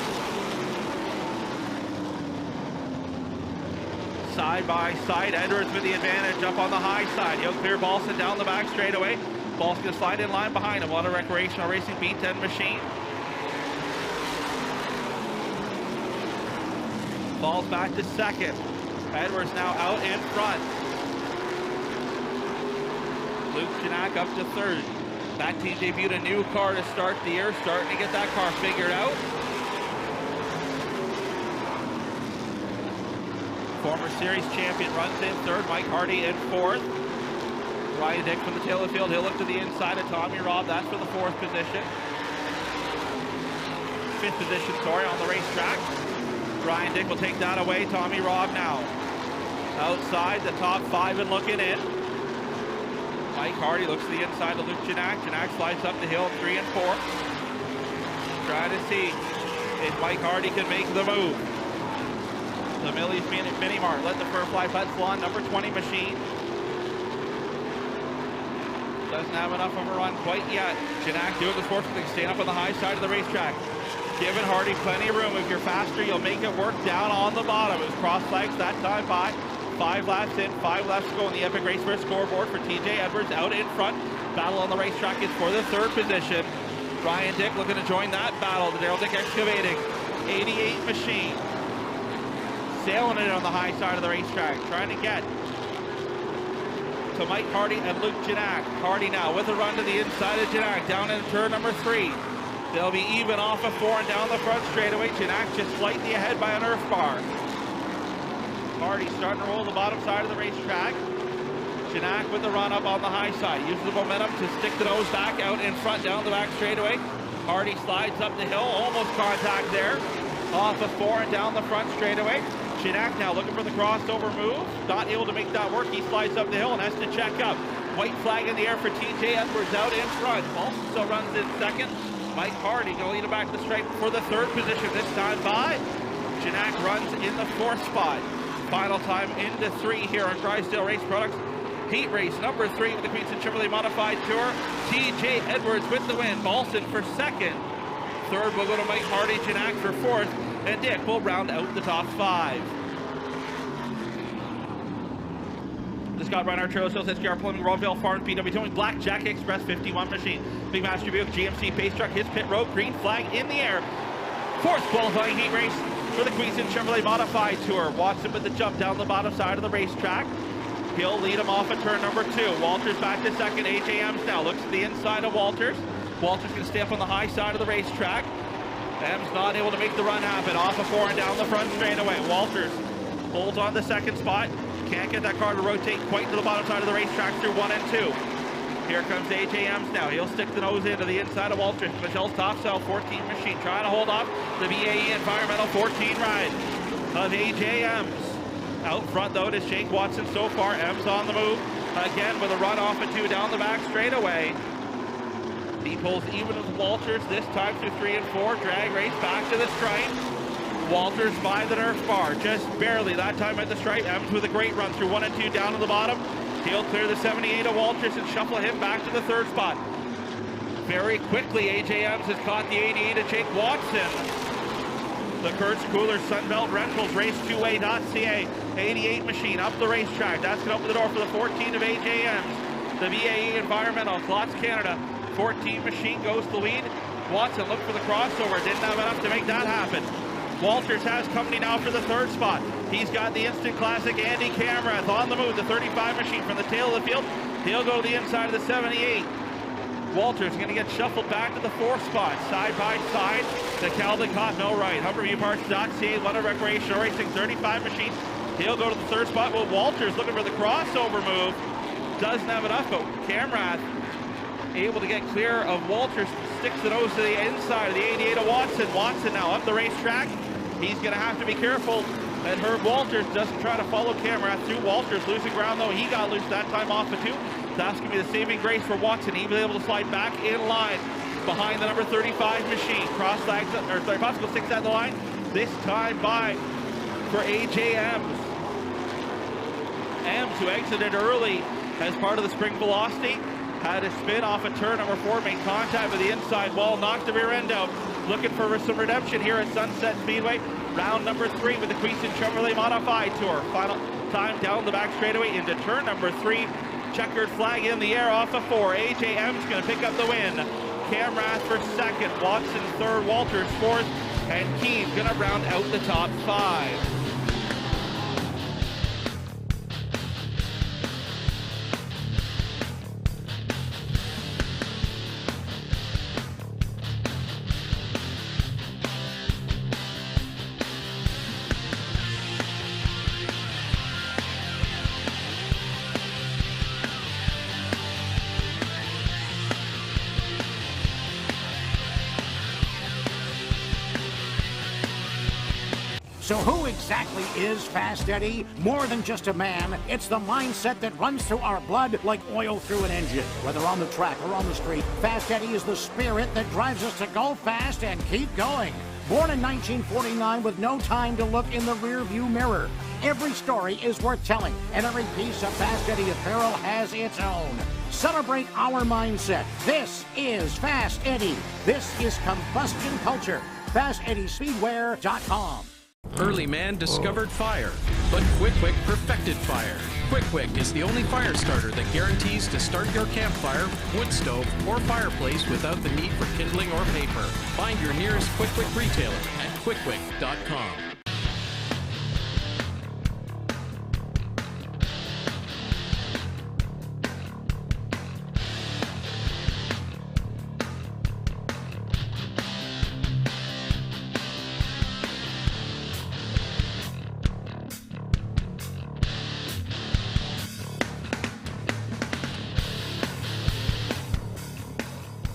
[SPEAKER 1] Side by side, Edwards with the advantage up on the high side. He'll clear Balson down the back straightaway. Balson going to slide in line behind him. Auto Recreational Racing B10 machine. Falls back to 2nd. Edwards now out in front. Luke Janak up to 3rd. That team debuted a new car to start the year, starting to get that car figured out. Former series champion runs in 3rd. Mike Hardy in 4th. Ryan Dick from the tail of the field. He'll look to the inside of Tommy Robb. That's for the 4th position. 5th position, sorry, on the racetrack. Ryan Dick will take that away. Tommy Robb now. Outside the top 5 and looking in. Mike Hardy looks to the inside of Luke Janak. Janak slides up the hill 3 and 4. Trying to see if Mike Hardy can make the move. The Millie's Mini Mart led the Furfly Pet Salon number 20 machine. Doesn't have enough of a run quite yet. Janak doing the sports thing, staying up on the high side of the racetrack. Giving Hardy plenty of room. If you're faster, you'll make it work down on the bottom. It was cross flags that time by. 5 laps in, 5 laps to go on the Epic Raceware scoreboard for TJ Edwards out in front. Battle on the racetrack is for the 3rd position. Ryan Dick looking to join that battle. The Darrell Dick Excavating 88 machine. Sailing it on the high side of the racetrack, trying to get to Mike Hardy and Luke Janak. Hardy now with a run to the inside of Janak, down in turn number 3. They'll be even off of 4 and down the front straightaway. Janak just slightly ahead by an earth bar. Hardy starting to roll the bottom side of the racetrack. Janak with the run up on the high side. Uses the momentum to stick the nose back out in front down the back straightaway. Hardy slides up the hill, almost contact there. Off of 4 and down the front straightaway. Janak now looking for the crossover move. Not able to make that work. He slides up the hill and has to check up. White flag in the air for TJ Edwards out in front. Also still runs in second. Mike Hardy going to lead him back to the stripe for the 3rd position. This time by Janak runs in the 4th spot. Final time into 3 here on Drysdale Race Products. Heat race number 3 with the Queenston Chevrolet Modified Tour. TJ Edwards with the win. Balson for 2nd. 3rd will go to Mike Hardy. Janak for 4th. And Dick will round out the top 5. The Scott Reinhardt Trail Sales SGR Plumbing, Royalville Farms, BW Towing, Blackjack Express 51 machine. Big Master Buick GMC Pace Truck, his pit road, green flag in the air. 4th qualifying heat race for the Queenston Chevrolet Modified Tour. Watson with the jump down the bottom side of the racetrack. He'll lead him off at turn number 2. Walters back to 2nd. AJ Ems now looks to the inside of Walters. Walters can stay up on the high side of the racetrack. Ems not able to make the run happen. Off of 4 and down the front straightaway. Walters holds on the 2nd spot. Can't get that car to rotate quite to the bottom side of the racetrack through 1 and 2. Here comes AJ Ems now. He'll stick the nose into the inside of Walters. Michelle's top cell, 14 machine. Trying to hold off the BAE Environmental 14 ride of AJ Ems. Out front though to Shake Watson so far. Ems on the move. Again with a run off of 2 down the back straightaway. He pulls even with Walters, this time through 3 and 4. Drag race back to the stripe. Walters by the Nerf bar, just barely that time at the stripe. Ems with a great run through 1 and 2 down to the bottom. He'll clear the 78 of Walters and shuffle him back to the 3rd spot. Very quickly, AJ Ems has caught the 88 of Jake Watson. The Kurtz Cooler Sunbelt Rentals, race2way.ca. 88 machine up the racetrack. That's going to open the door for the 14 of AJ Ems. The BAE Environmental, Slots Canada. 14 machine goes to lead. Watson looked for the crossover, didn't have enough to make that happen. Walters has company now for the 3rd spot. He's got the instant classic Andy Camerath on the move, the 35 machine from the tail of the field. He'll go to the inside of the 78. Walters going to get shuffled back to the 4th spot, side by side. The Calvin Cott Millwright, HumberViewParts.ca, London Recreational Racing 35 machine. He'll go to the 3rd spot with Walters looking for the crossover move. Doesn't have enough, but Camerath able to get clear of Walters, sticks the nose to the inside of the 88 of Watson. Watson now up the racetrack. He's going to have to be careful that Herb Walters doesn't try to follow Camerath through. Walters losing ground though. He got loose that time off of 2. That's going to be the saving grace for Watson. He was able to slide back in line behind the number 35 machine. Cross legs, or sorry, popsicle sticks at the line. This time by for AJ Ems. Ems, who exited early as part of the spring velocity, had a spin off a turn number 4, made contact with the inside wall, knocked the rear end out. Looking for some redemption here at Sunset Speedway. Round number 3 with the Queenston Chevrolet Modified Tour. Final time down the back straightaway into turn number 3. Checkered flag in the air off of 4. AJ Ems going to pick up the win. Camerath for 2nd, Watson 3rd, Walters 4th, and Keane going to round out the top 5.
[SPEAKER 3] So who exactly is Fast Eddie? More than just a man, it's the mindset that runs through our blood like oil through an engine. Whether on the track or on the street, Fast Eddie is the spirit that drives us to go fast and keep going. Born in 1949 with no time to look in the rearview mirror. Every story is worth telling, and every piece of Fast Eddie apparel has its own. Celebrate our mindset. This is Fast Eddie. This is combustion culture. FastEddieSpeedwear.com.
[SPEAKER 2] Early man discovered fire, but Quick Quick perfected fire. Quick Quick is the only fire starter that guarantees to start your campfire, wood stove, or fireplace without the need for kindling or paper. Find your nearest Quick Quick retailer at quickquick.com.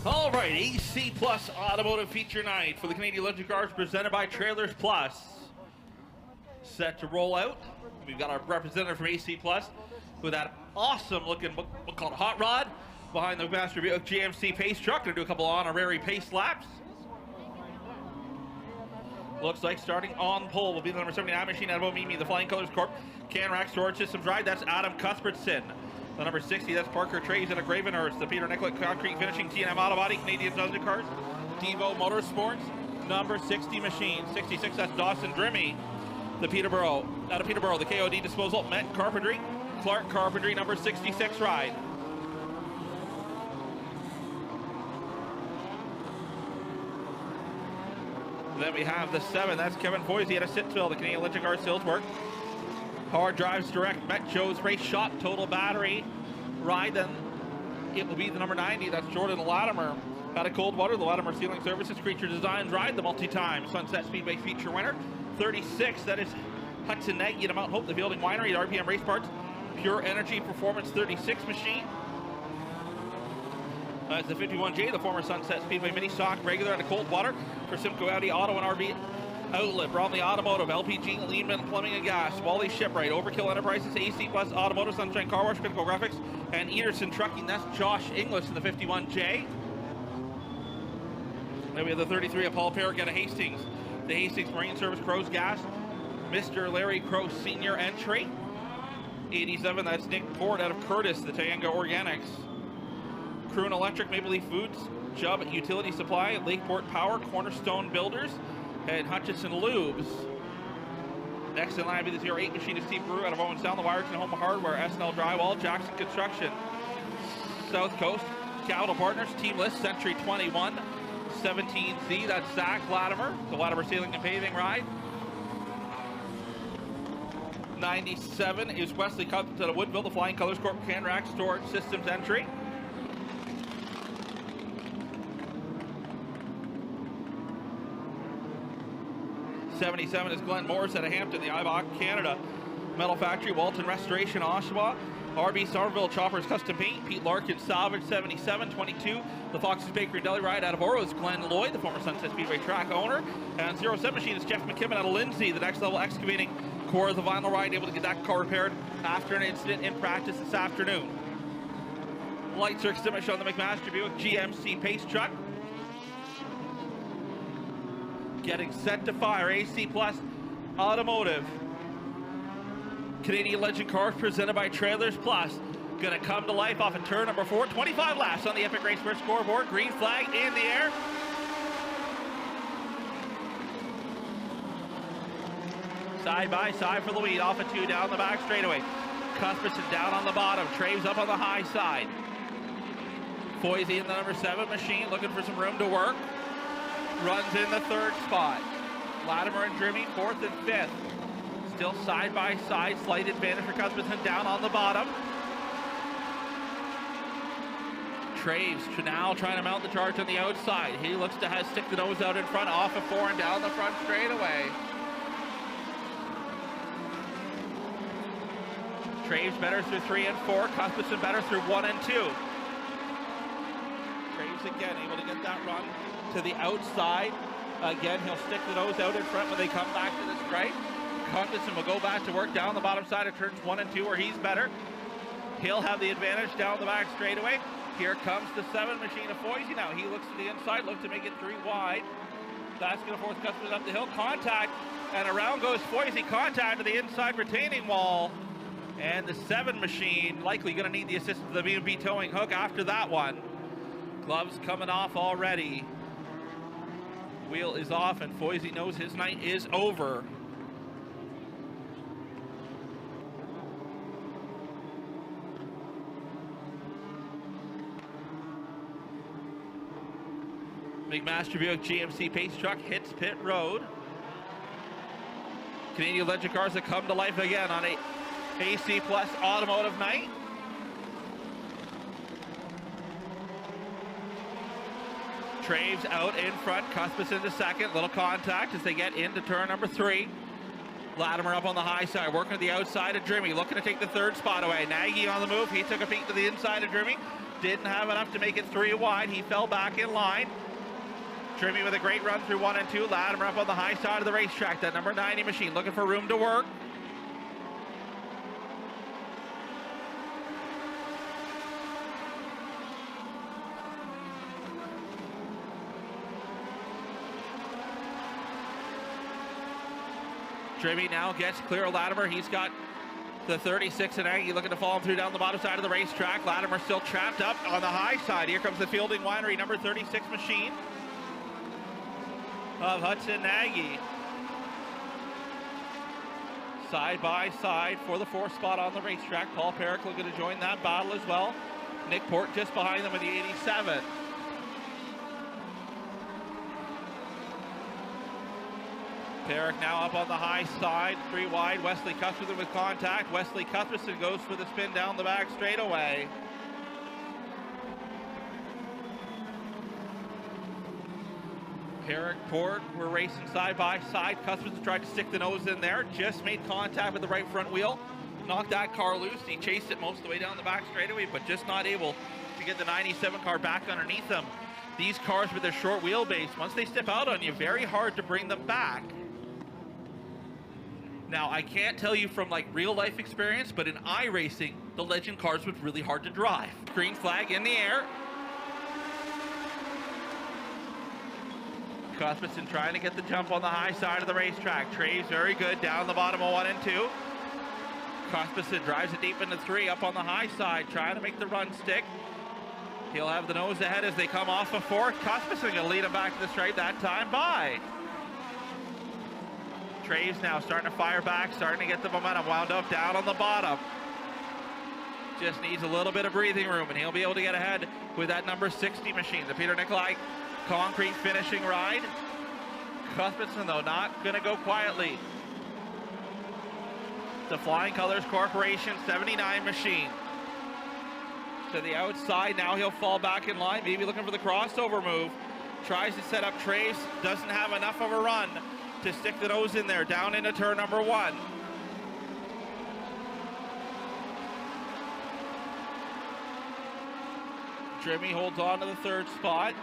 [SPEAKER 1] All right, AC Plus Automotive Feature Night for the Canadian Legend Cars presented by Trailers Plus. Set to roll out. We've got our representative from AC Plus with that awesome looking, we'll call it hot rod, behind the Master Buick GMC pace truck. Gonna do a couple of honorary pace laps. Looks like starting on pole will be the number 79 machine out of Omimi, the Flying Colors Corp. Canrack Storage Systems ride, that's Adam Cuthbertson. The number 60, that's Parker Traves and a Gravenhurst. The Peter Nicollet Concrete Finishing T&M Auto Body, Canadian Legend Cars. Devo Motorsports, number 60 machine. 66, that's Dawson Drimmy. The Peterborough, out of Peterborough, the KOD Disposal, Met Carpentry. Clark Carpentry, number 66 ride. Then we have the 7, that's Kevin Foisey out of Sittsville, the Canadian Legend Cars Silswork. Hard Drives Direct, Met Joe's Race Shop, Total Battery ride. Then it will be the number 90, that's Jordan Latimer. Out of Coldwater, the Latimer Sealing Services Creature Designs ride, the multi-time Sunset Speedway feature winner. 36, that is Hudson Nagy at Mount Hope, the Fielding Winery, the RPM Race Parts, Pure Energy Performance 36 machine. That's the 51J, the former Sunset Speedway mini stock regular out of Coldwater for Simcoe Audi Auto and RV Outlet, Bromley Automotive, LPG, Lehman Plumbing and Gas, Wally Shipwright, Overkill Enterprises, AC Plus Automotive, Sunshine Car Wash, Pinnacle Graphics, and Ederson Trucking. That's Josh Inglis in the 51J. Then we have the 33 of Paul Perrick out of Hastings, the Hastings Marine Service Crow's Gas, Mr. Larry Crow Senior entry. 87, that's Nick Port out of Curtis, the Tayanga Organics. Croon Electric, Maple Leaf Foods, Chubb Utility Supply, Lakeport Power, Cornerstone Builders, and Hutchison Lubes. Next in line will be the 08 machine is Steve Brew out of Owenstown, the Wyerton Home Hardware, SNL Drywall, Jackson Construction. South Coast, Capital Partners, Team List, Century 21, 17Z, that's Zach Latimer, the Latimer Ceiling and Paving ride. 97 is Wesley Cuthbertson out of Woodville, the Flying Colors Corp. Canrack Storage Systems entry. '77 is Glenn Morris out of Hampton, the Ibach Canada Metal Factory, Walton Restoration, Oshawa, RB Somerville Choppers Custom Paint, Pete Larkin Salvage 77, 22, the Fox's Bakery Deli Ride out of Oro's Glenn Lloyd, the former Sunset Speedway track owner, and 07 machine is Jeff McKibben out of Lindsay, the Next Level Excavating core of the vinyl ride, able to get that car repaired after an incident in practice this afternoon. Lights are extinguished on the McMaster Buick GMC pace truck. Getting set to fire, AC Plus Automotive. Canadian Legend Cars presented by Trailers Plus. Gonna come to life off of turn number 4. 25 laps on the Epic Race First scoreboard. Green flag in the air. Side by side for the lead, off of 2 down the back straightaway. Cuthbertson down on the bottom, Traves up on the high side. Foisey in the number 7 machine, looking for some room to work. Runs in the 3rd spot. Latimer and Drimmy 4th and 5th. Still side by side, slight advantage for Cuthbertson down on the bottom. Traves now trying to mount the charge on the outside. He looks to stick the nose out in front, off of 4 and down the front straightaway. Traves better through 3 and 4. Cuthbertson better through 1 and 2. Traves again able to get that run to the outside. Again, he'll stick the nose out in front when they come back to the stripe. Cuthbertson will go back to work down the bottom side of turns 1 and 2 where he's better. He'll have the advantage down the back straightaway. Here comes the 7 machine of Foisey now. He looks to the inside, looks to make it 3 wide. That's going to force Cuthbertson up the hill. Contact, and around goes Foisey. Contact to the inside retaining wall. And the 7 machine likely going to need the assistance of the B&B towing hook after that one. Gloves coming off already. Wheel is off, and Foisey knows his night is over. McMaster Buick GMC pace truck hits pit road. Canadian Legend cars that come to life again on a AC Plus Automotive night. Traves out in front, Cuspis into second. Little contact as they get into turn number 3. Latimer up on the high side, working to the outside of Drimmy, looking to take the third spot away. Nagy on the move. He took a peek to the inside of Drimmy. Didn't have enough to make it 3 wide. He fell back in line. Drimmy with a great run through 1 and 2. Latimer up on the high side of the racetrack. That number 90 machine looking for room to work. Drimmy now gets clear of Latimer. He's got the 36 and Nagy looking to follow him through down the bottom side of the racetrack. Latimer still trapped up on the high side. Here comes the Fielding Winery number 36 machine of Hudson Nagy. Side by side for the 4th spot on the racetrack. Paul Perrick looking to join that battle as well. Nick Port just behind them with the 87. Perrick now up on the high side, 3 wide. Wesley Cuthbertson with contact. Wesley Cuthbertson goes for the spin down the back straightaway. Perrick, Port were racing side by side. Cuthbertson tried to stick the nose in there, just made contact with the right front wheel. Knocked that car loose. He chased it most of the way down the back straightaway, but just not able to get the 97 car back underneath them. These cars with their short wheelbase, once they step out on you, very hard to bring them back. Now, I can't tell you from like real life experience, but in iRacing, the Legend cars was really hard to drive. Green flag in the air. Cuthbertson trying to get the jump on the high side of the racetrack. Traves very good down the bottom of 1 and 2. Cuthbertson drives it deep into 3 up on the high side, trying to make the run stick. He'll have the nose ahead as they come off of 4th. Cuthbertson gonna lead him back to the stripe that time by. Traves now starting to fire back, starting to get the momentum, wound up down on the bottom. Just needs a little bit of breathing room, and he'll be able to get ahead with that number 60 machine. The Peter Nikolai concrete finishing ride. Cuthbertson, though, not going to go quietly. The Flying Colors Corporation 79 machine. To the outside, now he'll fall back in line, maybe looking for the crossover move. Tries to set up Traves, doesn't have enough of a run to stick the nose in there, down into turn number 1. Drimmy holds on to the 3rd spot.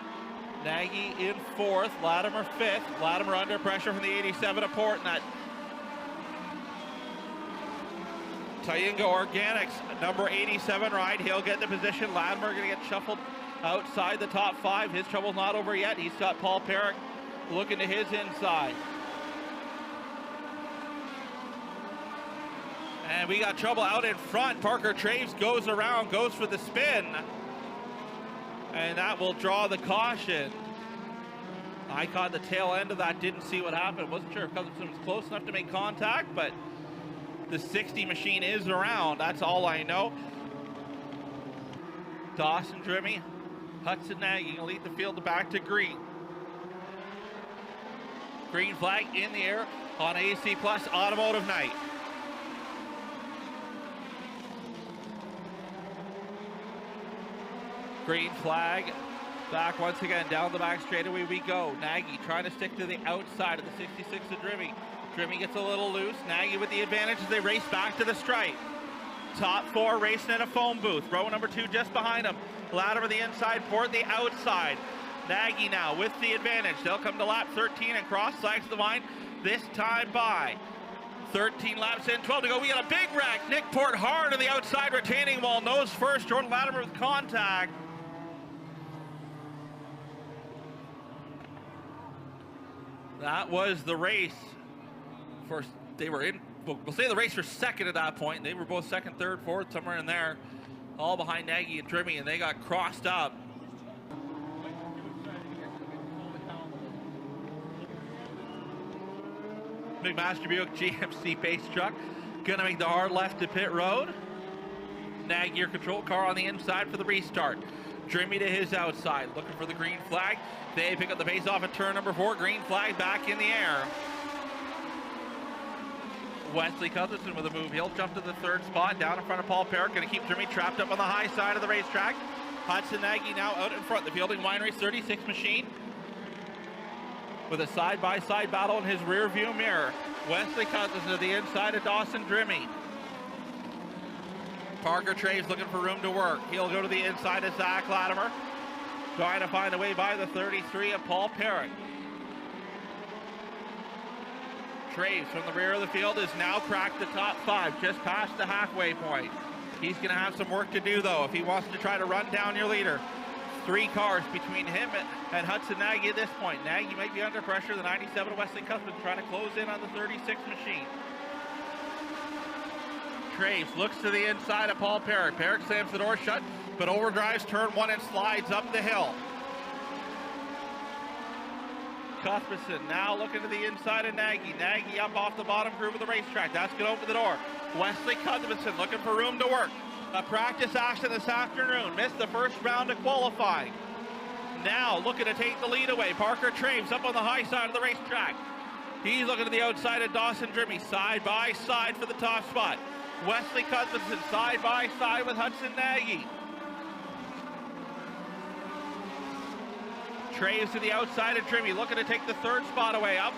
[SPEAKER 1] Nagy in 4th, Latimer 5th. Latimer under pressure from the 87 of Port, and that Tayinga Organics number 87 ride. He'll get the position. Latimer gonna get shuffled outside the top 5. His trouble's not over yet. He's got Paul Perrick looking to his inside. And we got trouble out in front. Parker Traves goes around, goes for the spin. And that will draw the caution. I caught the tail end of that, didn't see what happened. Wasn't sure if Cuthbertson was close enough to make contact, but the 60 machine is around. That's all I know. Dawson Drimmy, Hudson Nagy gonna lead the field back to green. Green flag in the air on AC Plus Automotive Night. Green flag, back once again, down the back straightaway we go. Nagy trying to stick to the outside of the 66 of Drimmy. Drimmy gets a little loose. Nagy with the advantage as they race back to the stripe. Top 4 racing in a phone booth. Row number 2 just behind him. Latimer the inside, Port the outside. Nagy now with the advantage. They'll come to lap 13 and cross sides the line, this time by. 13 laps in, 12 to go. We got a big wreck. Nick Port hard on the outside, retaining wall, nose first. Jordan Latimer with contact. That was the race. First, they were in, we'll say the race for second at that point. They were both second, third, fourth, somewhere in there. All behind Nagy and Drimmy, and they got crossed up. McMaster Buick GMC base truck. Gonna make the hard left to pit road. Nagy your control car on the inside for the restart. Drimmy to his outside, looking for the green flag. They pick up the pace off at turn number 4. Green flag back in the air. Wesley Cuthbertson with a move. He'll jump to the third spot, down in front of Paul Perrick. Going to keep Jimmy trapped up on the high side of the racetrack. Hudson Nagy now out in front. The Fielding Wine Race 36 machine with a side-by-side battle in his rear view mirror. Wesley Cuthbertson to the inside of Dawson Drimmy. Parker Traves looking for room to work. He'll go to the inside of Zach Latimer, trying to find a way by the 33 of Paul Perrick. Traves from the rear of the field has now cracked the top 5, just past the halfway point. He's going to have some work to do, though, if he wants to try to run down your leader. 3 cars between him and Hudson Nagy at this point. Nagy might be under pressure. The 97 of Wesley Cuthbertson trying to close in on the 36 machine. Traves looks to the inside of Paul Perrick. Perrick slams the door shut, but overdrives turn 1 and slides up the hill. Cuthbertson now looking to the inside of Nagy. Nagy up off the bottom groove of the racetrack. That's going to open the door. Wesley Cuthbertson looking for room to work. A practice action this afternoon. Missed the first round of qualifying. Now looking to take the lead away. Parker Traves up on the high side of the racetrack. He's looking to the outside of Dawson Drimmy. Side by side for the top spot. Wesley Cuthbertson side by side with Hudson Nagy. Traves to the outside of Drimmy, looking to take the third spot away. Up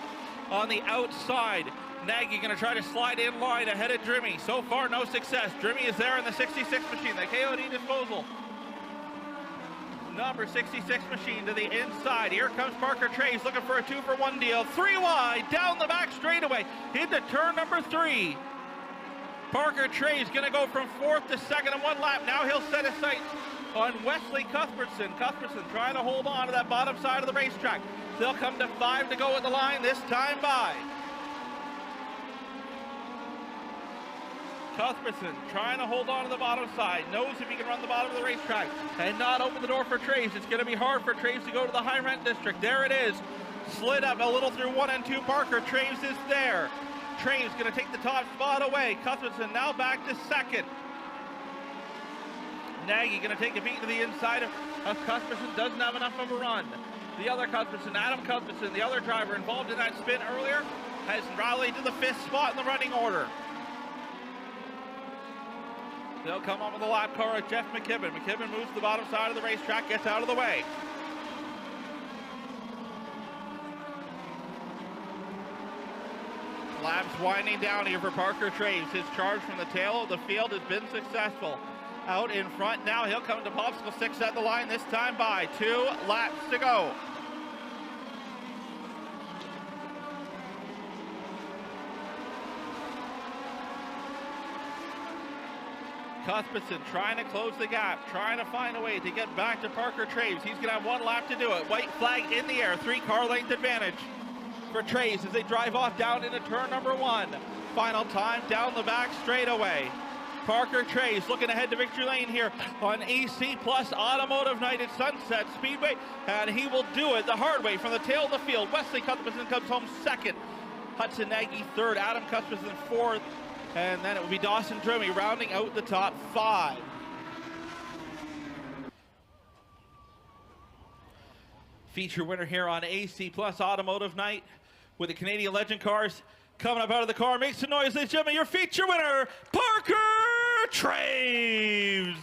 [SPEAKER 1] on the outside. Nagy going to try to slide in line ahead of Drimmy. So far, no success. Drimmy is there in the 66 machine, the KOD disposal. Number 66 machine to the inside. Here comes Parker Traves looking for a 2-for-1 deal. 3 wide, down the back straightaway, into turn number 3. Parker Traves going to go from 4th to 2nd in 1 lap. Now he'll set his sights on Wesley Cuthbertson. Cuthbertson trying to hold on to that bottom side of the racetrack. They'll come to 5 to go at the line, this time by. Cuthbertson trying to hold on to the bottom side. Knows if he can run the bottom of the racetrack and not open the door for Traves. It's going to be hard for Traves to go to the high rent district. There it is. Slid up a little through 1 and 2. Parker Traves is there. Traves going to take the top spot away. Cuthbertson now back to 2nd. Nagy going to take a beat to the inside of Cuthbertson. Doesn't have enough of a run. The other Cuthbertson, Adam Cuthbertson, the other driver involved in that spin earlier, has rallied to the 5th spot in the running order. They'll come up with a lap car with Jeff McKibben. McKibben moves to the bottom side of the racetrack, gets out of the way. Laps winding down here for Parker Traves. His charge from the tail of the field has been successful. Out in front now, he'll come to popsicle sticks at the line, this time by 2 laps to go. Cuthbertson trying to close the gap, trying to find a way to get back to Parker Traves. He's going to have 1 lap to do it. White flag in the air, 3 car length advantage for Traves as they drive off down into turn number 1. Final time down the back straightaway. Parker Traves looking ahead to victory lane here on AC Plus Automotive Night at Sunset Speedway, and he will do it the hard way from the tail of the field. Wesley Cuthbertson comes home 2nd. Hudson Nagy 3rd. Adam Cuthbertson 4th. And then it will be Dawson Drimmy rounding out the top 5. Feature winner here on AC Plus Automotive Night with the Canadian Legend cars. Coming up out of the car, make some noise, ladies and gentlemen, your feature winner, Parker Traves.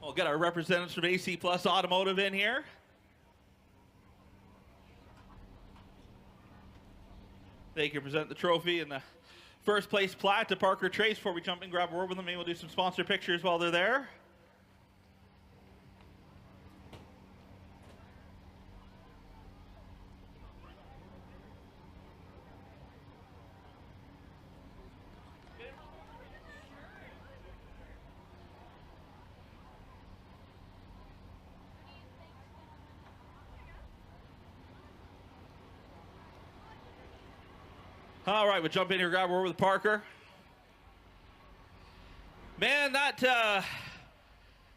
[SPEAKER 1] We'll get our representatives from AC Plus Automotive in here. They can present the trophy and the first place plaque to Parker Traves before we jump and grab a word with them. Maybe we'll do some sponsor pictures while they're there. All right, we'll jump in here, grab a word with Parker. Man, that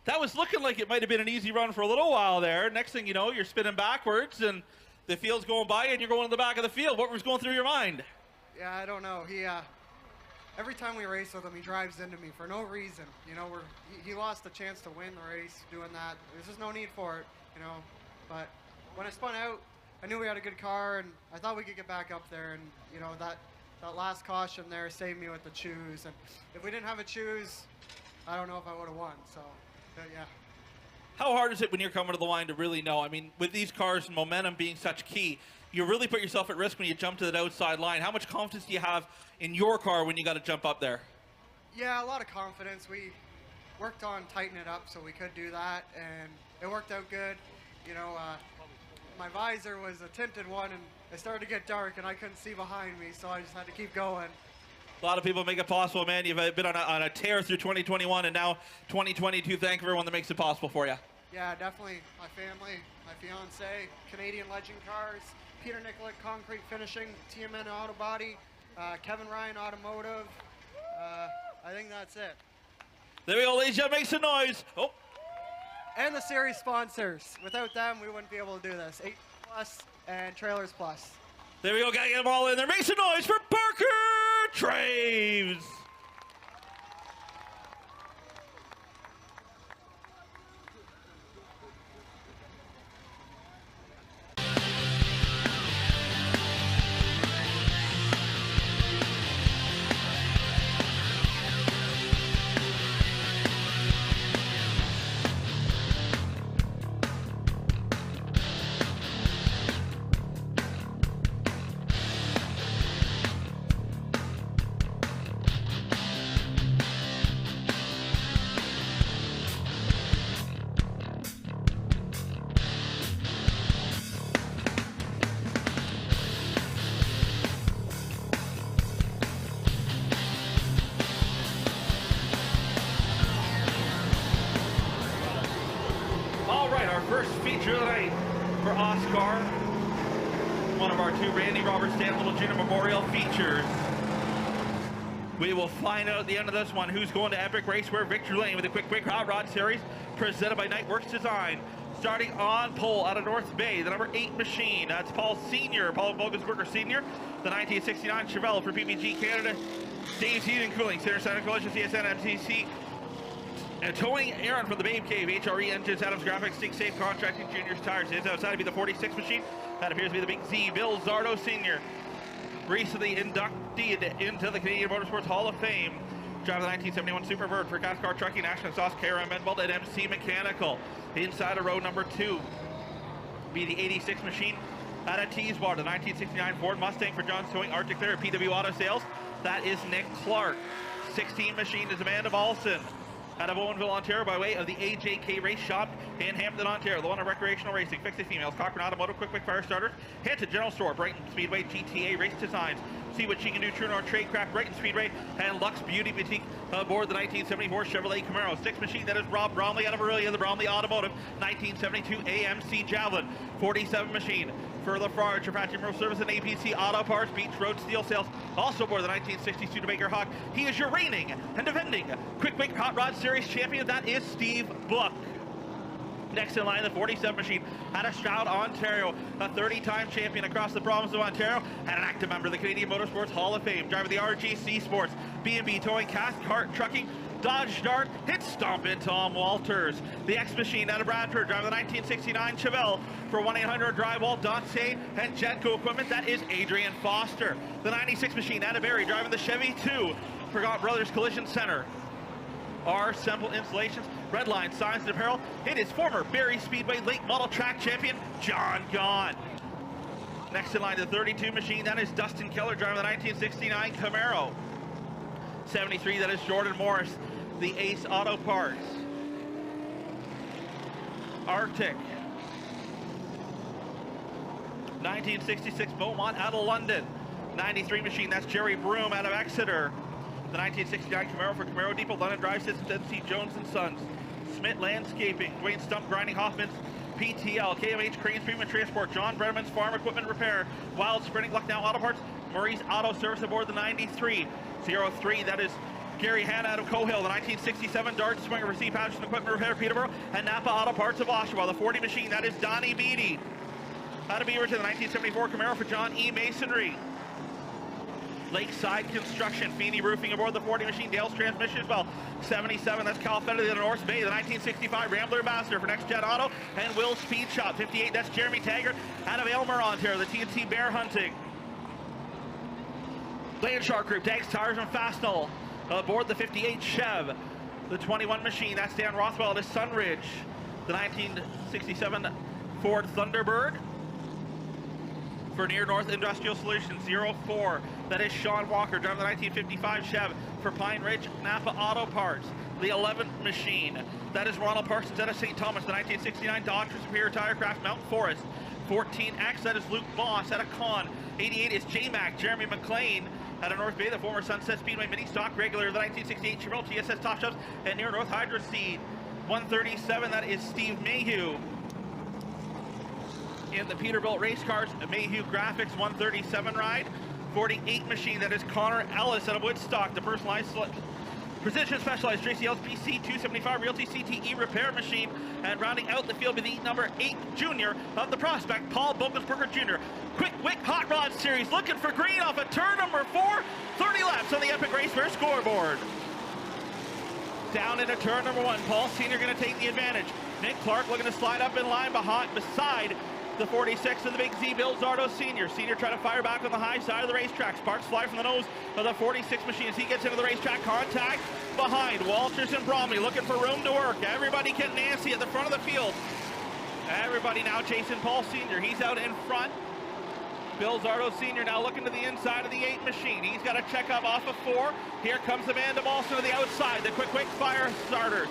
[SPEAKER 1] was looking like it might have been an easy run for a little while there. Next thing you know, you're spinning backwards and the field's going by and you're going to the back of the field. What was going through your mind?
[SPEAKER 4] Yeah, I don't know. every time we race with him, he drives into me for no reason. You know, he lost the chance to win the race doing that. There's just no need for it, you know. But when I spun out, I knew we had a good car, and I thought we could get back up there. And you know, that last caution there saved me with the choose. And if we didn't have a choose, I don't know if I would have won. So, but yeah.
[SPEAKER 1] How hard is it when you're coming to the line to really know? I mean, with these cars and momentum being such key, you really put yourself at risk when you jump to that outside line. How much confidence do you have in your car when you got to jump up there?
[SPEAKER 4] Yeah, a lot of confidence. We worked on tightening it up so we could do that, and it worked out good. You know, my visor was a tinted one, and it started to get dark, and I couldn't see behind me, so I just had to keep going.
[SPEAKER 1] A lot of people make it possible, man. You've been on a tear through 2021 and now 2022. Thank everyone that makes it possible for you.
[SPEAKER 4] Yeah, definitely. My family, my fiance, Canadian Legend Cars, Peter Nicollet Concrete Finishing, TMN Auto Body, Kevin Ryan Automotive. I think that's it.
[SPEAKER 1] There we go, ladies and gentlemen. Make some noise. Oh.
[SPEAKER 4] And the series sponsors. Without them, we wouldn't be able to do this. 8 Plus and Trailers Plus.
[SPEAKER 1] There we go. Gotta get them all in there. Make some noise for Parker Traves. First feature of the night for Oscar, one of our two Randy Roberts Dan Little Jr. Memorial features. We will find out at the end of this one who's going to Epic Racewear Victory Lane with a quick Hot Rod Series presented by Nightworks Design. Starting on pole out of North Bay, the number 8 machine. That's Paul Sr., Paul Bogensberger Sr., the 1969 Chevelle for PPG Canada. Dave's Heating and Cooling, Center Center Collision, CSN, MTC. And towing Aaron from the Babe Cave, HRE Engines, Adams Graphics, Stick Safe Contracting, Junior's Tires. Is outside to be the 46 machine. That appears to be the Big Z, Bill Zardo Sr. Recently inducted into the Canadian Motorsports Hall of Fame. Driving the 1971 Superbird for Cascar Trucking, National Sauce, Kara Menbold at MC Mechanical. Inside of row number 2 be the 86 machine at a Tees Bar, the 1969 Ford Mustang for John's Towing, Arctic Clear at PW Auto Sales. That is Nick Clark. 16 machine is Amanda Balson. Out of Owenville, Ontario, by way of the AJK Race Shop in Hampton, Ontario. The one of recreational racing, fixed females, Cochrane Automotive, quick fire starters. Head to General Store, Brighton Speedway, GTA Race Designs. See what she can do. True North Tradecraft, Brighton Speedway, and Lux Beauty Boutique aboard the 1974 Chevrolet Camaro. 6 machine, that is Rob Bromley out of Aurelia, the Bromley Automotive, 1972 AMC Javelin. 47 machine for Lafarge, Apache Memorial Service, and APC Auto Parts, Beach Road Steel Sales. Also aboard the 1962 Debaker Hawk. He is your reigning and defending Quick Hot Rod Series champion. That is Steve Book. Next in line, the 47 machine out of Stroud, Ontario, a 30-time champion across the province of Ontario, and an active member of the Canadian Motorsports Hall of Fame. Driving the RGC Sports, B&B Towing, Cast Cart Trucking, Dodge Dart, hit Stompin' Tom Walters. The X Machine out of Bradford, driving the 1969 Chevelle for 1-800 Drywall, Dante, and Jetco Equipment. That is Adrian Foster. The 96 machine out of Barrie, driving the Chevy 2 for Gaunt Brothers Collision Center. Our Semple Installations, Redline Signs and Apparel. It is former Barrie Speedway late model track champion, John Gaunt. Next in line, the 32 machine, that is Dustin Keller, driving the 1969 Camaro. 73, that is Jordan Morris, the Ace Auto Parts. Arctic. 1966 Beaumont out of London. 93 machine, that's Jerry Broom out of Exeter. The 1969 Camaro for Camaro Depot, London Drive Systems, MC Jones & Sons. Smith Landscaping, Dwayne Stump Grinding Hoffman's PTL, KMH Cranes Premium Transport, John Brenneman's Farm Equipment Repair, Wild Sprinting Lucknow Auto Parts, Murray's Auto Service aboard the 93. 03, that is Gary Hanna out of Cohill, the 1967 Dart Swinger for C. Patterson Equipment Repair, Peterborough, and Napa Auto Parts of Oshawa. The 40 machine, that is Donnie Beatty. Out of Beaverton, the 1974 Camaro for John E. Masonry. Lakeside Construction, Feeney Roofing aboard the 40 machine, Dale's Transmission as well. 77, that's Cal Federer, the North Bay, the 1965 Rambler Ambassador for Next Gen Auto, and Will's Speed Shop. 58, that's Jeremy Taggart out of Aylmer, Ontario, the TNT Bear Hunting. Landshark Group, Dags Tires and Fastenal aboard the 58 Chev. The 21 machine, that's Dan Rothwell at Sunridge. The 1967 Ford Thunderbird. For Near North Industrial Solutions, 04. That is Sean Walker, driving the 1955 Chev for Pine Ridge Napa Auto Parts. The 11 machine, that is Ronald Parsons out of St. Thomas. The 1969 Dodge for Superior Tirecraft Mountain Forest. 14X, that is Luke Boss out of Con. 88 is J-Mac, Jeremy McLean out of North Bay, the former Sunset Speedway Mini Stock Regular, the 1968 Chevrolet TSS Top Shops, and Near North Hydro Seed. 137, that is Steve Mayhew. In the Peterbilt Race Cars, Mayhew Graphics 137 ride. 48 machine, that is Connor Ellis out of Woodstock, the personalized Precision Specialized JCL's BC 275 Realty CTE repair machine. And rounding out the field with the number 8 junior of the prospect, Paul Bogensberger Jr. Quick Wick Hot Rod Series looking for green off of turn number 4. 30 laps on the Epic Race Fair scoreboard. Down into turn number 1, Paul Sr. going to take the advantage. Nick Clark looking to slide up in line beside the 46 of the Big Z, Bill Zardo Sr. Sr. trying to fire back on the high side of the racetrack. Sparks fly from the nose of the 46 machine as he gets into the racetrack. Contact behind. Walters and Bromley looking for room to work. Everybody getting antsy at the front of the field. Everybody now chasing Paul Sr. He's out in front. Bill Zardo Sr. now looking to the inside of the 8 machine. He's got a check up off of 4. Here comes Amanda Balson to the outside. The quick fire starters.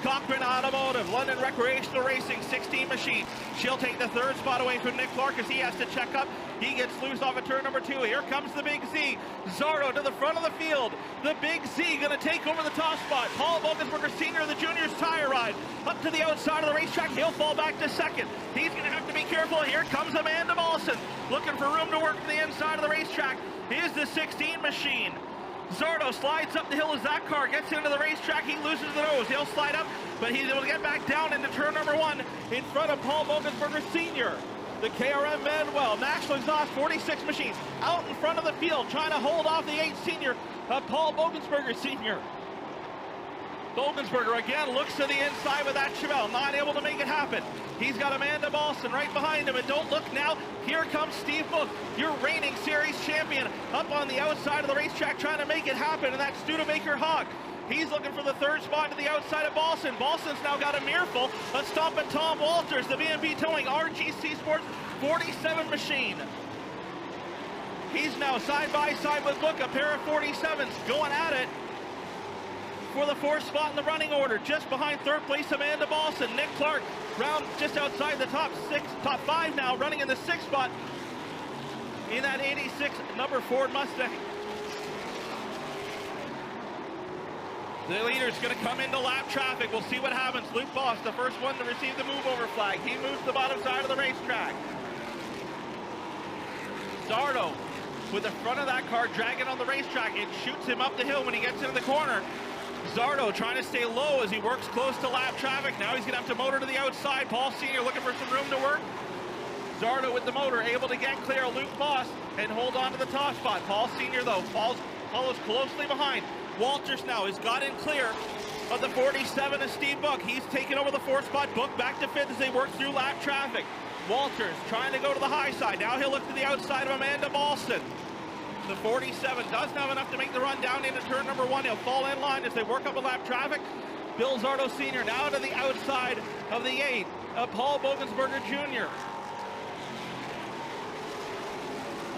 [SPEAKER 1] Cochran Automotive, London Recreational Racing, 16 machine. She'll take the 3rd spot away from Nick Clark as he has to check up. He gets loose off of turn number 2. Here comes the Big Z. Zardo to the front of the field. The Big Z going to take over the top spot. Paul Bogensberger Sr., the junior's tire ride. Up to the outside of the racetrack. He'll fall back to 2nd. He's going to have to be careful. Here comes Amanda Balson. Looking for room to work to the inside of the racetrack. Here's the 16 machine. Zardo slides up the hill as that car gets into the racetrack. He loses the nose. He'll slide up, but he's able to get back down into turn number 1 in front of Paul Bogensberger Sr. The KRM Manuel, National Exhaust 46 machines out in front of the field trying to hold off the 8 senior of Paul Bogensberger Sr. Bogensberger again looks to the inside with that Chevelle, not able to make it happen. He's got Amanda Balson right behind him, and don't look now, here comes Steve Book, your reigning series champion, up on the outside of the racetrack trying to make it happen, and that's Studebaker Hawk. He's looking for the 3rd spot to the outside of Balson. Balson's now got a mirror Let's stop at Tom Walters, the B&B Towing RGC Sports 47 machine. He's now side by side with Book, a pair of 47s going at it for the 4th spot in the running order. Just behind 3rd place, Amanda Balson. Nick Clark round just outside the top 5 now, running in the 6th spot in that 86 number Ford Mustang. The leader's going to come into lap traffic. We'll see what happens. Luke Boss, the first one to receive the move over flag. He moves to the bottom side of the racetrack. Zardo with the front of that car dragging on the racetrack. It shoots him up the hill when he gets into the corner. Zardo trying to stay low as he works close to lap traffic. Now he's going to have to motor to the outside. Paul Sr. looking for some room to work. Zardo with the motor able to get clear of Luke Boss and hold on to the top spot. Paul Sr. though follows closely behind. Walters now has got in clear of the 47 of Steve Book. He's taken over the 4th spot. Book back to 5th as they work through lap traffic. Walters trying to go to the high side. Now he'll look to the outside of Amanda Balson. The 47 doesn't have enough to make the run down into turn number 1. He'll fall in line as they work up a lap traffic. Bill Zardo Sr. now to the outside of the 8 of Paul Bogensberger Jr.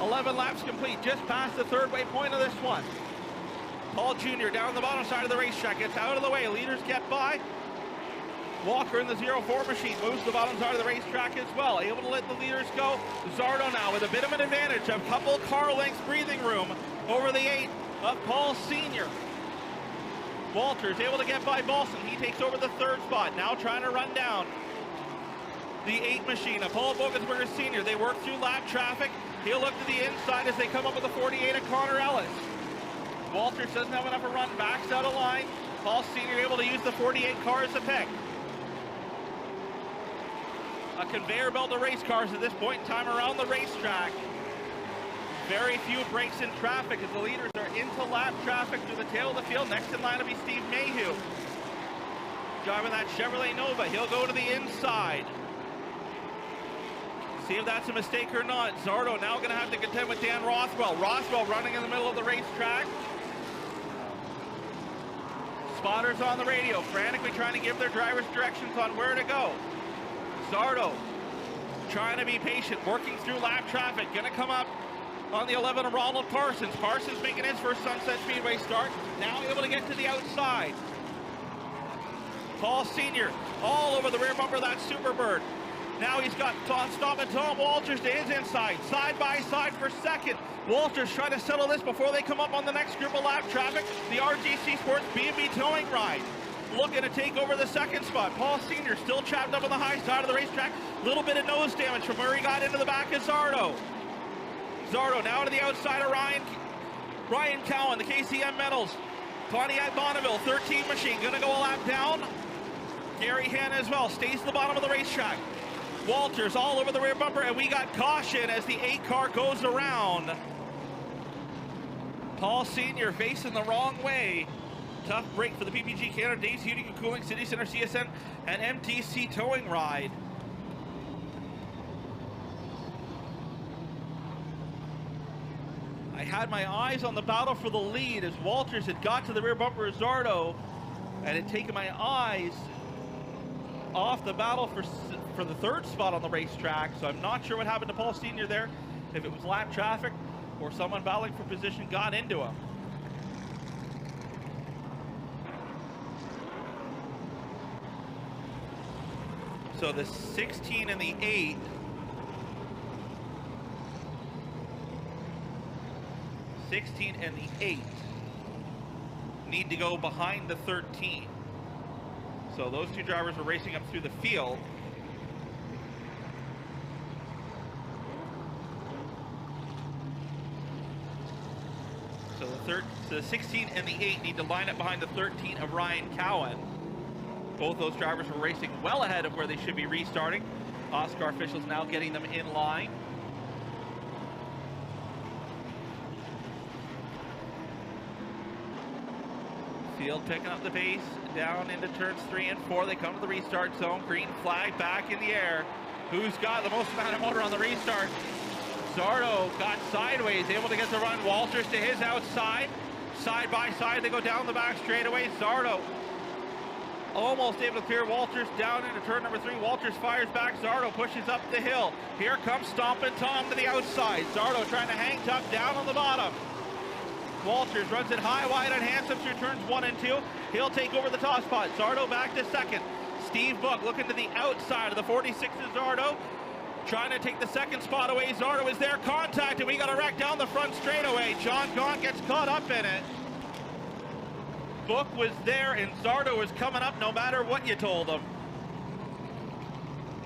[SPEAKER 1] 11 laps complete, just past the 3rd waypoint of this one. Paul Jr. down the bottom side of the racetrack, gets out of the way. Leaders get by. Walker in the 04 machine moves to the bottom side of the racetrack as well. Able to let the leaders go. Zardo now with a bit of an advantage. A couple car lengths breathing room over the 8 of Paul Sr. Walters able to get by Balson. He takes over the 3rd spot. Now trying to run down the 8 machine of Paul Bogensberger Sr. They work through lap traffic. He'll look to the inside as they come up with the 48 of Connor Ellis. Walters doesn't have enough of a run, backs out of line. Paul Sr. able to use the 48 car as a pick. A conveyor belt of race cars at this point in time around the racetrack. Very few breaks in traffic as the leaders are into lap traffic through the tail of the field. Next in line will be Steve Mayhew. Driving that Chevrolet Nova. He'll go to the inside. See if that's a mistake or not. Zardo now going to have to contend with Dan Rothwell. Rothwell running in the middle of the racetrack. Spotters on the radio, frantically trying to give their drivers directions on where to go. Zardo trying to be patient, working through lap traffic. Going to come up on the 11 of Ronald Parsons. Parsons making his first Sunset Speedway start. Now able to get to the outside. Paul Sr. all over the rear bumper of that Superbird. Now he's got stopping Tom Walters to his inside. Side by side for second. Walters trying to settle this before they come up on the next group of lap traffic. The RGC Sports B&B towing ride looking to take over the second spot. Paul Sr. still trapped up on the high side of the racetrack. Little bit of nose damage from where he got into the back of Zardo. Zardo now to the outside of Ryan Cowan, the KCM Metals. Pontiac Bonneville, 13 machine, gonna go a lap down. Gary Hanna as well, stays at the bottom of the racetrack. Walters all over the rear bumper, and we got caution as the 8 car goes around. Paul Sr. facing the wrong way. Tough break for the PPG Canada, Dave's Heating and Cooling, City Center CSN, and MTC Towing Ride. I had my eyes on the battle for the lead as Walters had got to the rear bumper of Zardo and had taken my eyes off the battle for the third spot on the racetrack. So I'm not sure what happened to Paul Sr. there, if it was lap traffic or someone battling for position got into him. So the 16 and the 8 and the 8 need to go behind the 13. So those two drivers are racing up through the field. So the 16 and the 8 need to line up behind the 13 of Ryan Cowan. Both those drivers were racing well ahead of where they should be restarting. Oscar officials now getting them in line. Field picking up the pace down into turns 3 and 4. They come to the restart zone. Green flag back in the air. Who's got the most amount of motor on the restart? Zardo got sideways, able to get the run. Walters to his outside. Side by side, they go down the back straightaway. Zardo almost able to clear Walters down into turn number 3. Walters fires back. Zardo pushes up the hill. Here comes Stompin' Tom to the outside. Zardo trying to hang tough down on the bottom. Walters runs it high, wide, and handsome through turns 1 and 2. He'll take over the top spot. Zardo back to second. Steve Book looking to the outside of the 46 of Zardo. Trying to take the second spot away. Zardo is there. Contact, and we got a wreck down the front straightaway. John Gaunt gets caught up in it. Book was there, and Zardo was coming up no matter what you told him.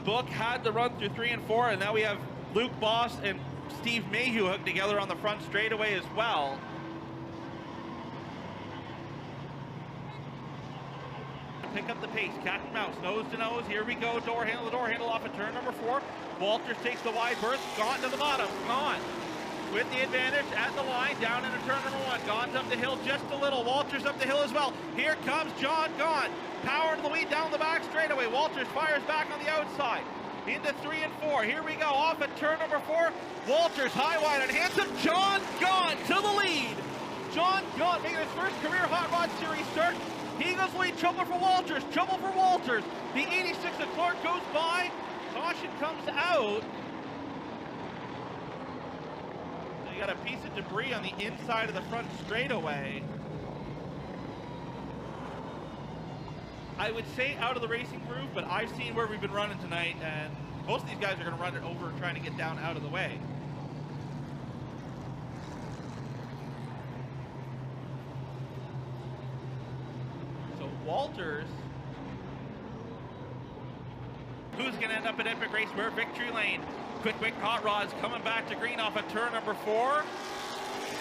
[SPEAKER 1] Book had to run through 3 and 4, and now we have Luke Boss and Steve Mayhew hooked together on the front straightaway as well. Pick up the pace, cat and mouse, nose to nose. Here we go, door handle off at turn number 4. Walters takes the wide berth, Gaunt to the bottom. Gaunt with the advantage at the line, down into turn number 1. Gaunt up the hill just a little. Walters up the hill as well. Here comes John Gaunt. Power to the lead down the back straightaway. Walters fires back on the outside. Into 3 and 4. Here we go, off at turn number 4. Walters high, wide, and handsome. John Gaunt to the lead. John Gaunt making his first career Hot Rod Series start. He goes lead, trouble for Walters, trouble for Walters. The 86 of Clark goes by. Caution comes out. So you got a piece of debris on the inside of the front straightaway. I would say out of the racing groove, but I've seen where we've been running tonight, and most of these guys are going to run it over trying to get down out of the way. Walters, who's going to end up at Epic Race Where Victory Lane. Quick Hot Rods coming back to green off at turn number 4.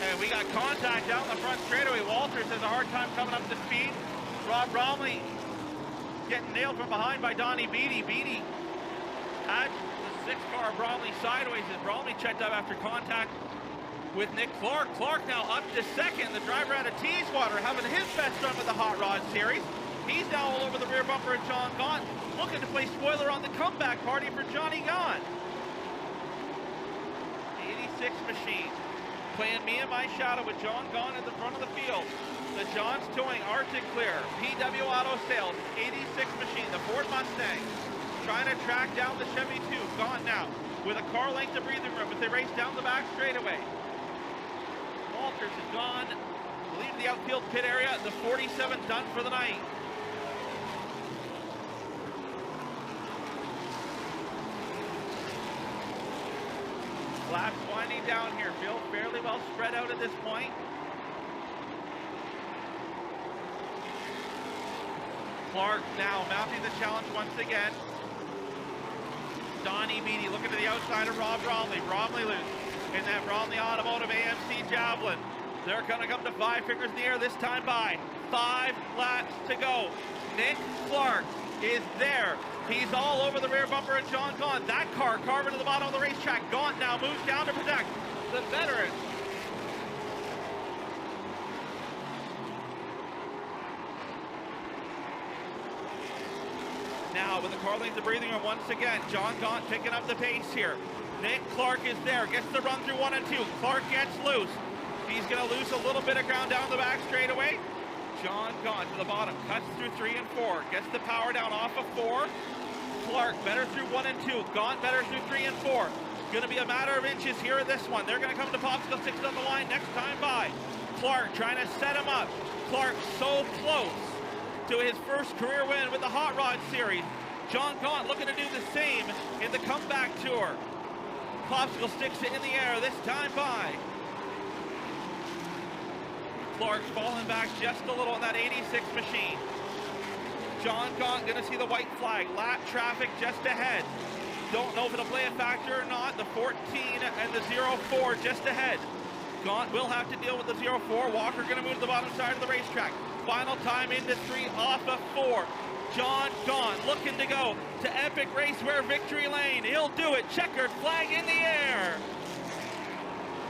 [SPEAKER 1] And we got contact down the front straightaway. Walters has a hard time coming up to speed. Rob Bromley getting nailed from behind by Donnie Beatty. Beatty had the 6 car Bromley sideways as Bromley checked up after contact with Nick Clark. Clark now up to second. The driver out of Teeswater having his best run with the Hot Rod Series. He's now all over the rear bumper of John Gaunt, looking to play spoiler on the comeback party for Johnny Gaunt. 86 machine playing Me and My Shadow with John Gaunt in the front of the field. The John's Towing Arctic Clear, PW Auto Sales, 86 machine, the Ford Mustang, trying to track down the Chevy 2. Gaunt now with a car length of breathing room as they race down the back straightaway. Walters is gone, leave the outfield pit area. The 47 done for the night. Laps winding down here, field fairly well spread out at this point. Clark now mounting the challenge once again. Donnie Beatty looking to the outside of Rob Bromley. Bromley loose in that Bromley Automotive AMC Javelin. They're going to come to 5 fingers in the air this time by. 5 laps to go. Nick Clark is there. He's all over the rear bumper of John Gaunt. That car carving to the bottom of the racetrack. Gaunt now moves down to protect the veteran. Now with the car length of breathing room once again, John Gaunt picking up the pace here. Nick Clark is there, gets the run through 1 and 2. Clark gets loose. He's going to lose a little bit of ground down the back straightaway. John Gaunt to the bottom, cuts through 3 and 4, gets the power down off of 4. Clark better through 1 and 2. Gaunt better through 3 and 4. Going to be a matter of inches here in this one. They're going to come to popsicle sticks on the line next time by. Clark trying to set him up. Clark so close to his first career win with the Hot Rod Series. John Gaunt looking to do the same in the comeback tour. Popsicle sticks it in the air this time by. Clark's falling back just a little on that 86 machine. John Gaunt gonna see the white flag. Lap traffic just ahead. Don't know if it'll play a factor or not. The 14 and the 04 just ahead. Gaunt will have to deal with the 04. Walker gonna move to the bottom side of the racetrack. Final time into 3 off of 4. John Gaunt looking to go to Epic Raceware Victory Lane. He'll do it. Checkered flag in the air.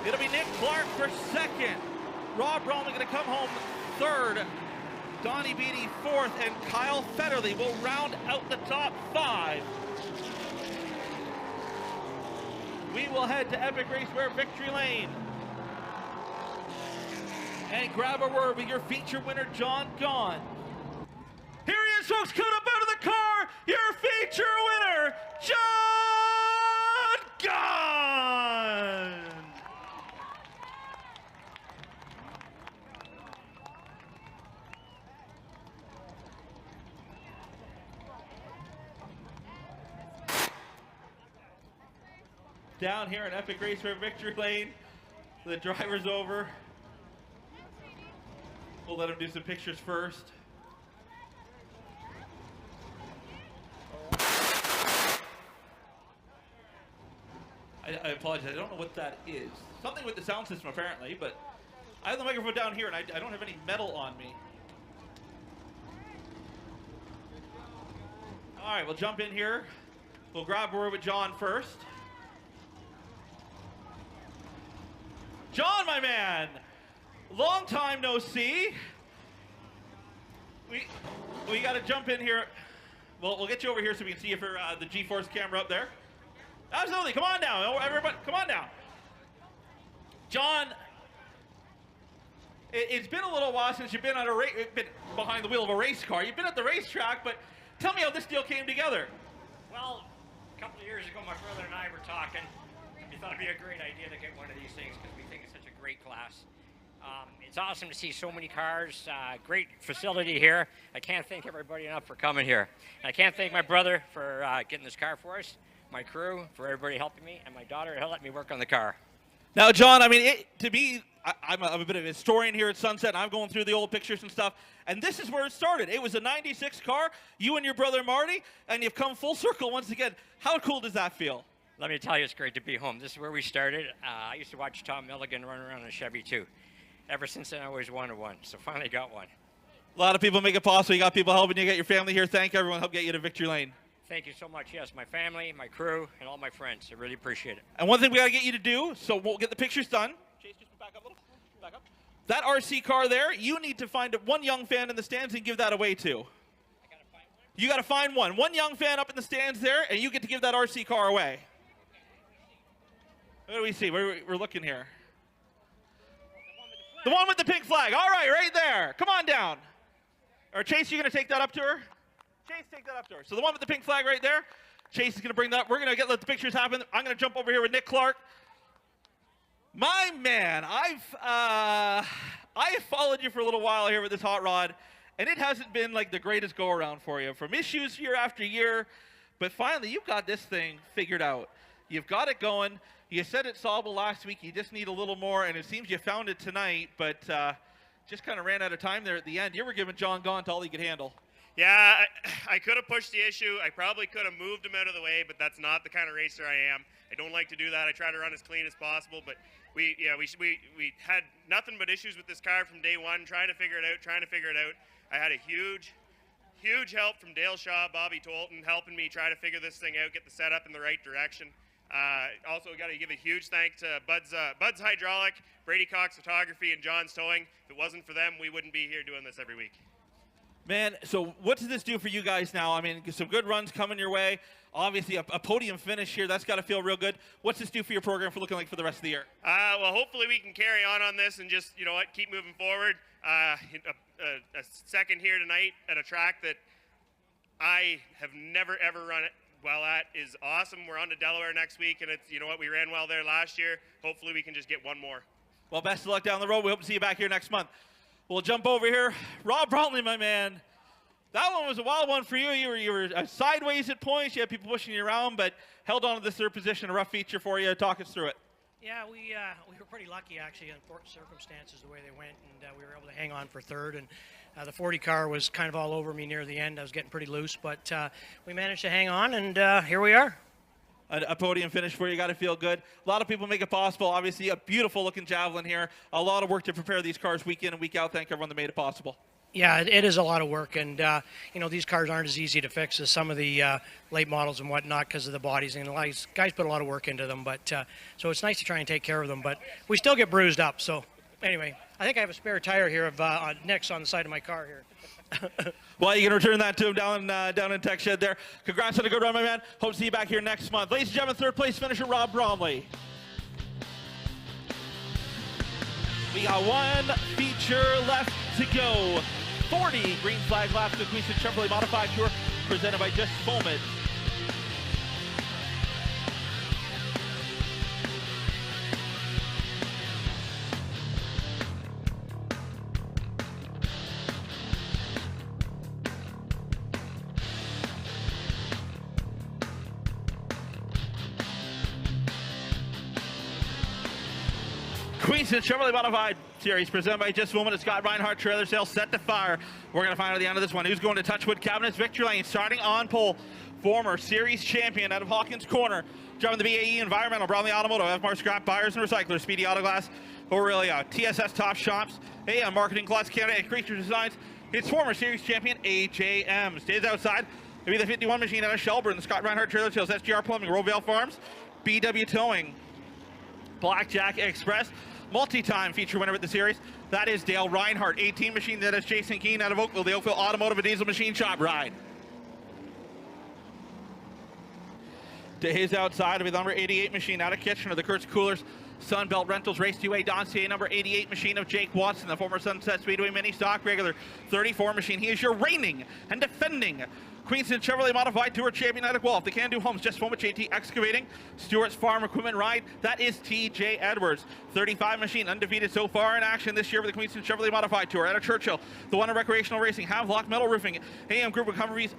[SPEAKER 1] It'll be Nick Clark for second. Rob Bromley going to come home third. Donnie Beatty fourth, and Kyle Federley will round out the top 5. We will head to Epic Raceware Victory Lane and grab a word with your feature winner, John Gaunt. Here he is, folks, coming up out of the car, your feature winner, John Gaunt! Down here in Epic Raceware Victory Lane, the driver's over. We'll let him do some pictures first. I apologize, I don't know what that is. Something with the sound system apparently, but I have the microphone down here and I don't have any metal on me. All right, we'll jump in here. We'll grab a word with John first. John, my man, long time no see. We got to jump in here. We'll get you over here so we can see you for the GeForce camera up there. Absolutely, come on down, everybody, come on down. John, it's been a little while since you've been been behind the wheel of a race car. You've been at the racetrack, but tell me how this deal came together.
[SPEAKER 5] Well, a couple of years ago, my brother and I were talking. We thought it'd be a great idea to get one of these things because we think it's such a great class. It's awesome to see so many cars, great facility here. I can't thank everybody enough for coming here. And I can't thank my brother for getting this car for us, my crew, for everybody helping me, and my daughter who let me work on the car.
[SPEAKER 1] Now, John, I mean, I'm a bit of a historian here at Sunset, and I'm going through the old pictures and stuff, and this is where it started. It was a 96 car, you and your brother Marty, and you've come full circle once again. How cool does that feel?
[SPEAKER 5] Let me tell you, it's great to be home. This is where we started. I used to watch Tom Milligan run around in a Chevy too. Ever since then, I always wanted one, so finally got one.
[SPEAKER 1] A lot of people make it possible. You got people helping you, get your family here. Thank everyone. Help get you to Victory Lane.
[SPEAKER 5] Thank you so much. Yes, my family, my crew, and all my friends. I really appreciate it.
[SPEAKER 1] And one thing we got to get you to do, so we'll get the pictures done. Chase, just back up a little. Back up. That RC car there, you need to find one young fan in the stands and give that away to. You got to find one. One young fan up in the stands there, and you get to give that RC car away. What do we see? We're looking here. The one with the pink flag. All right, right there. Come on down. Or Chase, you going to take that up to her? Chase, take that up to her. So the one with the pink flag right there. Chase is going to bring that up. We're going to let the pictures happen. I'm going to jump over here with Nick Clark. My man, I have followed you for a little while here with this hot rod, and it hasn't been like the greatest go-around for you. From issues year after year, but finally you've got this thing figured out. You've got it going. You said it's solvable last week. You just need a little more, and it seems you found it tonight, but just kind of ran out of time there at the end. You were giving John Gaunt all he could handle.
[SPEAKER 6] Yeah, I could have pushed the issue. I probably could have moved him out of the way, but that's not the kind of racer I am. I don't like to do that. I try to run as clean as possible, but we had nothing but issues with this car from day one, trying to figure it out. I had a huge help from Dale Shaw, Bobby Tolton, helping me try to figure this thing out, get the setup in the right direction. Also got to give a huge thank to Bud's Hydraulic, Brady Cox Photography, and John's Towing. If it wasn't for them, we wouldn't be here doing this every week.
[SPEAKER 1] Man, so what does this do for you guys now? I mean, some good runs coming your way. Obviously, a podium finish here. That's got to feel real good. What's this do for your program for looking like for the rest of the year?
[SPEAKER 6] Well, hopefully we can carry on this and just, keep moving forward. A second here tonight at a track that I have never, ever run it well at is awesome. We're on to Delaware next week, and it's, we ran well there last year. Hopefully we can just get one more.
[SPEAKER 1] Well, best of luck down the road. We hope to see you back here next month. We'll jump over here. Rob Bromley, my man. That one was a wild one for you. You were sideways at points. You had people pushing you around, but held on to this third position. A rough feature for you. Talk us through it.
[SPEAKER 7] Yeah, we were pretty lucky, actually, in circumstances, the way they went, and we were able to hang on for third. And the 40 car was kind of all over me near the end. I was getting pretty loose, but we managed to hang on, and here we are.
[SPEAKER 1] A podium finish for you. Got to feel good. A lot of people make it possible. Obviously, a beautiful-looking Javelin here. A lot of work to prepare these cars week in and week out. Thank everyone that made it possible.
[SPEAKER 7] Yeah, it is a lot of work, and these cars aren't as easy to fix as some of the late models and whatnot because of the bodies. And guys put a lot of work into them, but so it's nice to try and take care of them. But we still get bruised up. So anyway, I think I have a spare tire here of Nick's on the side of my car here.
[SPEAKER 1] Well, you can return that to him down in Tech Shed there. Congrats on a good run, my man. Hope to see you back here next month. Ladies and gentlemen, third place finisher Rob Bromley. We got one feature left to go. 40 green flag laps to the Queenston Chevrolet Modified Tour, presented by Just Foamit. Queenston Chevrolet Modified Series presented by Just Foamit. Scott Reinhardt trailer sales set to fire. We're going to find out at the end of this one who's going to Touchwood Cabinets victory lane. Starting on pole, former series champion out of Hawkins Corner. Driving the BAE Environmental, Brownlee Automotive, FMAR Scrap Buyers and Recyclers, Speedy Autoglass, Aurelia, TSS Top Shops, AM Marketing Glass Canada, and Creature Designs. It's former series champion AJM. Stays outside. It'll be the 51 machine out of Shelburne, the Scott Reinhardt trailer sales, SGR Plumbing, Roevale Farms, BW Towing, Blackjack Express. Multi-time feature winner with the series. That is Dale Reinhardt. 18 machine. That is Jason Keane out of Oakville. The Oakville Automotive and Diesel Machine Shop ride. To his outside will be the number 88 machine out of Kitchener. The Kurtz Coolers Sunbelt Rentals Race 2A Doncier number 88 machine of Jake Watson. The former Sunset Speedway Mini Stock regular 34 machine. He is your reigning and defending Queenston Chevrolet Modified Tour champion out of Guelph. The Can Do Homes, Just Foamit, JT Excavating, Stewart's Farm Equipment Ride. That is TJ Edwards. 35 machine, undefeated so far in action this year with the Queenston Chevrolet Modified Tour. Out of Churchill, the one in Recreational Racing, Havelock Metal Roofing, AM Group of Humvees,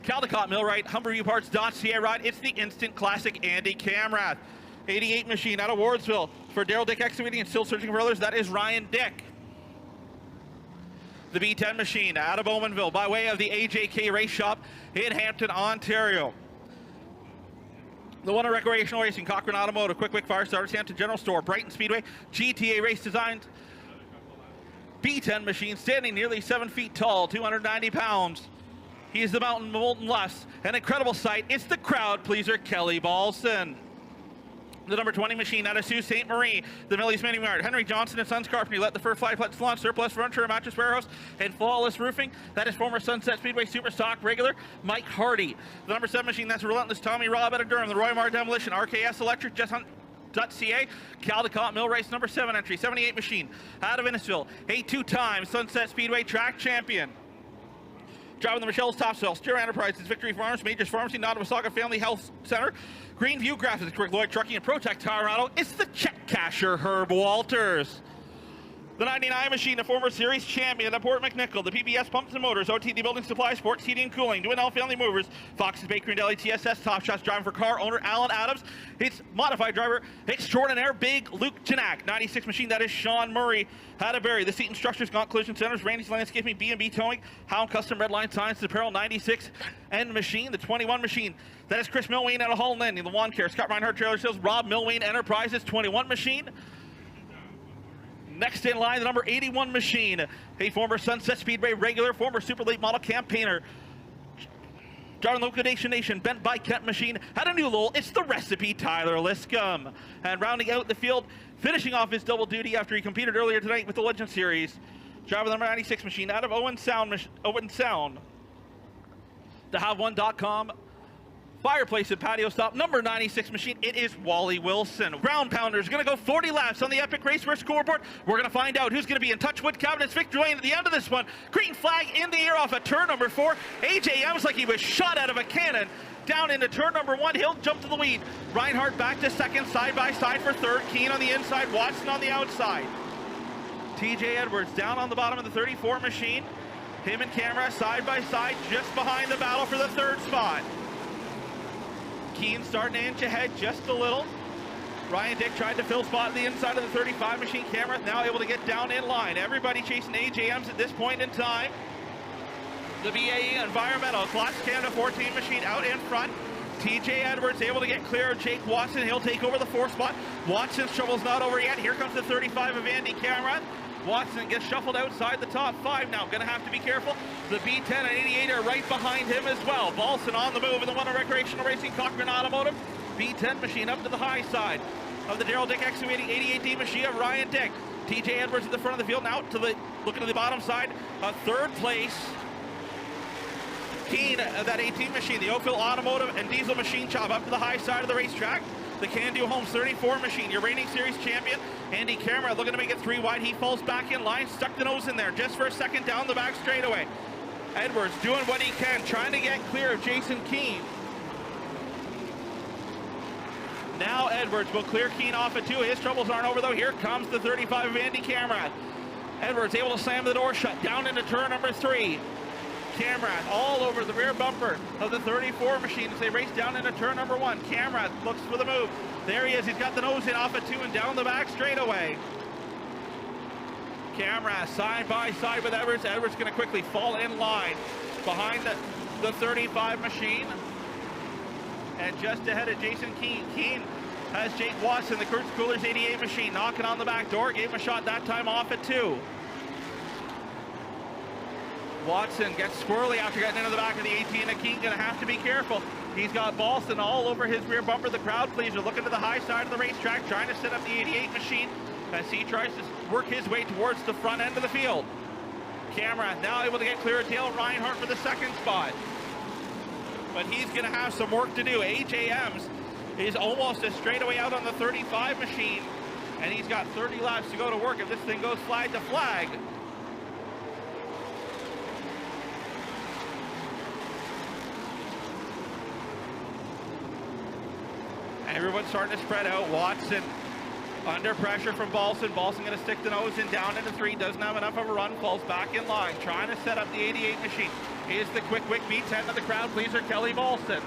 [SPEAKER 1] Caldecott Millwright, Humber Parts.ca ride. It's the instant classic Andy Camrath. 88 machine out of Wardsville for Daryl Dick Excavating and still searching for others. That is Ryan Dick. The B10 machine out of Bowmanville by way of the AJK Race Shop in Hampton, Ontario. The one in Recreational Racing, Cochrane Automotive, Quick Fire Starters, Hampton General Store, Brighton Speedway, GTA Race Designs. B10 machine standing nearly 7 feet tall, 290 pounds. He is the Mountain Molten Lust. An incredible sight. It's the crowd pleaser, Kelly Balson. The number 20 machine out of Sault Ste. Marie, the Millie's Mini Mart. Henry Johnson and Sons Carpentry let the first Flyplex Salon, Surplus Furniture, Mattress Warehouse, and Flawless Roofing. That is former Sunset Speedway Superstock regular Mike Hardy. The number 7 machine, that's Relentless Tommy Robb out of Durham. The Roy Mar Demolition, RKS Electric, Just Hunt. .ca, Caldecott Mill Race number 7 entry, 78 machine out of Innisfil, a 2-time Sunset Speedway track champion. Driving the Michelle's Topsail, Steer Enterprises, Victory Farms, Majors Pharmacy, Nottawasaga Family Health Center, Greenview Graphics, Quick Lloyd Trucking, and Protect Colorado. It's the check casher, Herb Walters. The 99 machine, the former series champion at Port McNichol, the PBS Pumps and Motors, OTD Building Supply, Sports Heating and Cooling, Dwinell Family Movers, Fox's Bakery and Deli, TSS Top Shots, driving for car owner Alan Adams. It's modified driver extraordinaire, Big Luke Janak. 96 machine, that is Sean Murray. Haddaberry, the Seaton Structures, Gaunt Collision Centers, Randy's Landscaping, B&B Towing, Hound Custom Redline Science Apparel. 96 and machine, the 21 machine, that is Chris Milwain out of Holland Landing, the Lawn Care, Scott Reinhardt Trailer Sales, Rob Milwain Enterprises. 21 machine. Next in line, the number 81 machine, a former Sunset Speedway regular, former Super Late Model campaigner. Driving Liquidation Nation, bent by Kent machine, had a new lull. It's the Recipe, Tyler Liscombe. And rounding out the field, finishing off his double duty after he competed earlier tonight with the Legend Series. Driving the number 96 machine out of Owen Sound. The HaveOne.com fireplace and patio stop, number 96 machine, it is Wally Wilson. Ground Pounders going to go 40 laps on the Epic Raceway scoreboard. We're going to find out who's going to be in touch with cabinets. Vic Dwayne at the end of this one. Green flag in the air off at turn number 4. AJ M's like he was shot out of a cannon. Down into turn number 1, he'll jump to the lead. Reinhardt back to second, side by side for third. Keane on the inside, Watson on the outside. TJ Edwards down on the bottom of the 34 machine. Him and Camera side by side just behind the battle for the third spot. Keane starting to inch ahead just a little. Ryan Dick tried to fill spot on the inside of the 35 machine. Camera now able to get down in line. Everybody chasing AJMs at this point in time. The BAE Environmental Class Canada 14 machine out in front. TJ Edwards able to get clear of Jake Watson. He'll take over the 4th spot. Watson's trouble's not over yet. Here comes the 35 of Andy Cameron. Watson gets shuffled outside the top 5 now. Going to have to be careful. The B10 and 88 are right behind him as well. Balson on the move in the one of Recreational Racing, Cochran Automotive. B10 machine up to the high side of the Darrell Dick excavating 88D machine of Ryan Dick. TJ Edwards at the front of the field now to the looking to the bottom side. 3rd place. Keane, that 18 machine, the Oakville Automotive and Diesel Machine Shop up to the high side of the racetrack. The Can-Do Homes 34 machine, your reigning series champion. Andy Camera looking to make it 3 wide. He falls back in line, stuck the nose in there just for a second down the back straightaway. Edwards doing what he can, trying to get clear of Jason Keane. Now Edwards will clear Keane off at 2. His troubles aren't over though. Here comes the 35 of Andy Camera. Edwards able to slam the door shut down into turn number 3. Camrat all over the rear bumper of the 34 machine as they race down into turn number 1. Camrat looks for the move. There he is. He's got the nose in off at 2 and down the back straightaway. Camrat side by side with Edwards. Edwards going to quickly fall in line behind the 35 machine. And just ahead of Jason Keane. Keane has Jake Watson, the Kurtz Coolers 88 machine, knocking on the back door. Gave him a shot that time off at 2. Watson gets squirrely after getting into the back of the 18, and Keane going to have to be careful. He's got Balston all over his rear bumper. The crowd pleaser looking to the high side of the racetrack, trying to set up the 88 machine as he tries to work his way towards the front end of the field. Camera now able to get clear of Dale Reinhardt for the 2nd spot. But he's going to have some work to do. AJMs is almost a straightaway out on the 35 machine, and he's got 30 laps to go to work if this thing goes flag to flag. Everyone's starting to spread out. Watson under pressure from Balson. Balson going to stick the nose in down into 3. Doesn't have enough of a run. Falls back in line. Trying to set up the 88 machine. Is the quick B10 of the crowd pleaser, Kelly Balson.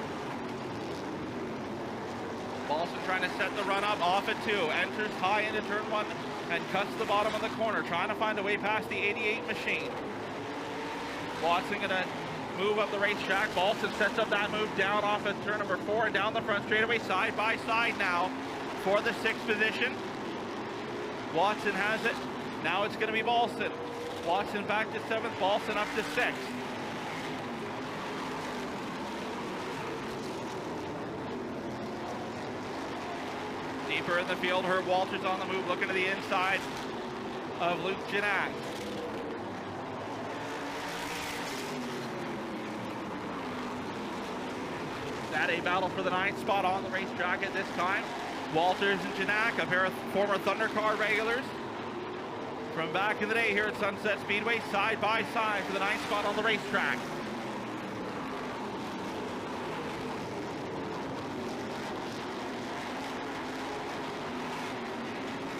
[SPEAKER 1] Balson trying to set the run up off at 2. Enters high into turn 1 and cuts the bottom of the corner. Trying to find a way past the 88 machine. Watson going to move up the racetrack. Balson sets up that move down off at turn number 4 and down the front straightaway, side by side now for the 6th position. Watson has it. Now it's going to be Balson. Watson back to 7th, Balson up to 6th. Deeper in the field, Herb Walters on the move, looking to the inside of Luke Janak. That a battle for the 9th spot on the racetrack at this time. Walters and Janak, a pair of former Thunder Car regulars from back in the day here at Sunset Speedway, side by side for the 9th spot on the racetrack.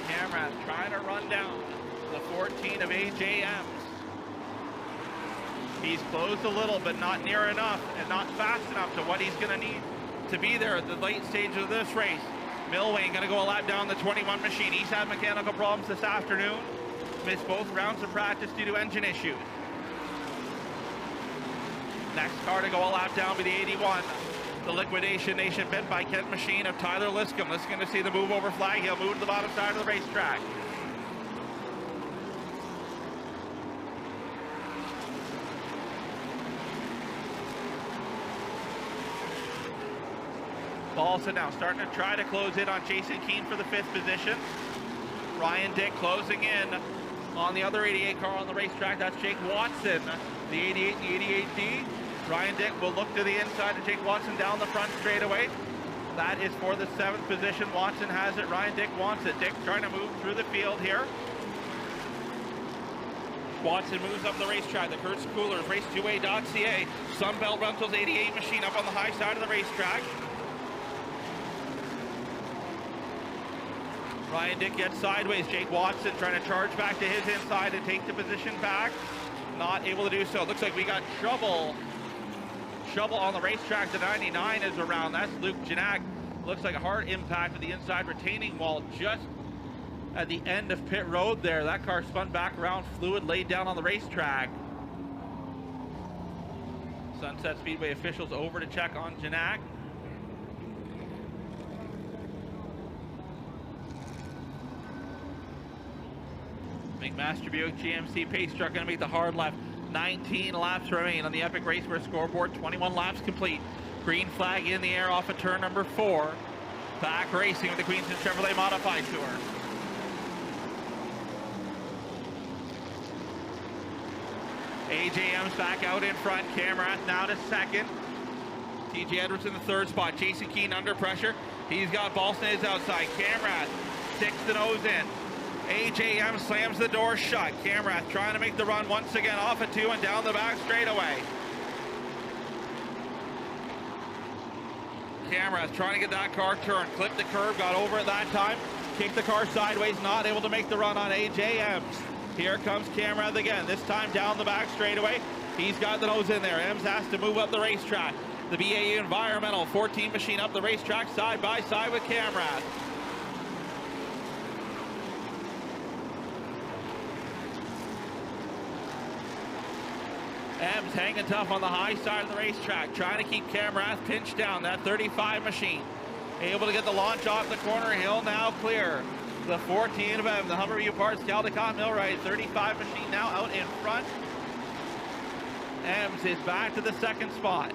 [SPEAKER 1] Cameron trying to run down the 14 of AJ Ems. He's closed a little, but not near enough and not fast enough to what he's going to need to be there at the late stage of this race. Milwayne going to go a lap down the 21 machine. He's had mechanical problems this afternoon. Missed both rounds of practice due to engine issues. Next car to go a lap down will be the 81. The Liquidation Nation bent by Kent machine of Tyler Liscombe. Liscombe to see the move over flag. He'll move to the bottom side of the racetrack. Paulson now starting to try to close in on Jason Keane for the 5th position. Ryan Dick closing in on the other 88 car on the racetrack. That's Jake Watson, the 88 and the 88D. Ryan Dick will look to the inside to Jake Watson down the front straightaway. That is for the 7th position. Watson has it. Ryan Dick wants it. Dick trying to move through the field here. Watson moves up the racetrack. The Kurtz Coolers, race2a.ca. Sunbelt Rentals 88 machine up on the high side of the racetrack. Ryan Dick gets sideways. Jake Watson trying to charge back to his inside and take the position back. Not able to do so. Looks like we got trouble on the racetrack. The 99 is around. That's Luke Janak. Looks like a hard impact with the inside retaining wall just at the end of pit road there. That car spun back around. Fluid laid down on the racetrack. Sunset Speedway officials over to check on Janak. McMaster Buick GMC pace truck going to make the hard left. 19 laps remain on the Epic Raceware scoreboard. 21 laps complete. Green flag in the air off of turn number 4. Back racing with the Queenston Chevrolet Modified Tour. AJ Ems back out in front. Camerath now to 2nd. TJ Edwards in the 3rd spot. Jason Keane under pressure. He's got Balston his outside. Camerath sticks the nose in. AJ Ems slams the door shut. Camerath trying to make the run once again off of 2 and down the back straightaway. Camerath trying to get that car turned. Clipped the curb, got over it that time. Kicked the car sideways, not able to make the run on AJ Ems. Here comes Camerath again, this time down the back straightaway. He's got the nose in there. Ems has to move up the racetrack. The BAE Environmental 14 machine up the racetrack side by side with Camerath. Ems hanging tough on the high side of the racetrack, trying to keep Camerath pinched down. That 35 machine able to get the launch off the corner. He'll now clear the 14 of Ems. The Humberview Parts Caldecott Millwright 35 machine now out in front. Ems is back to the 2nd spot.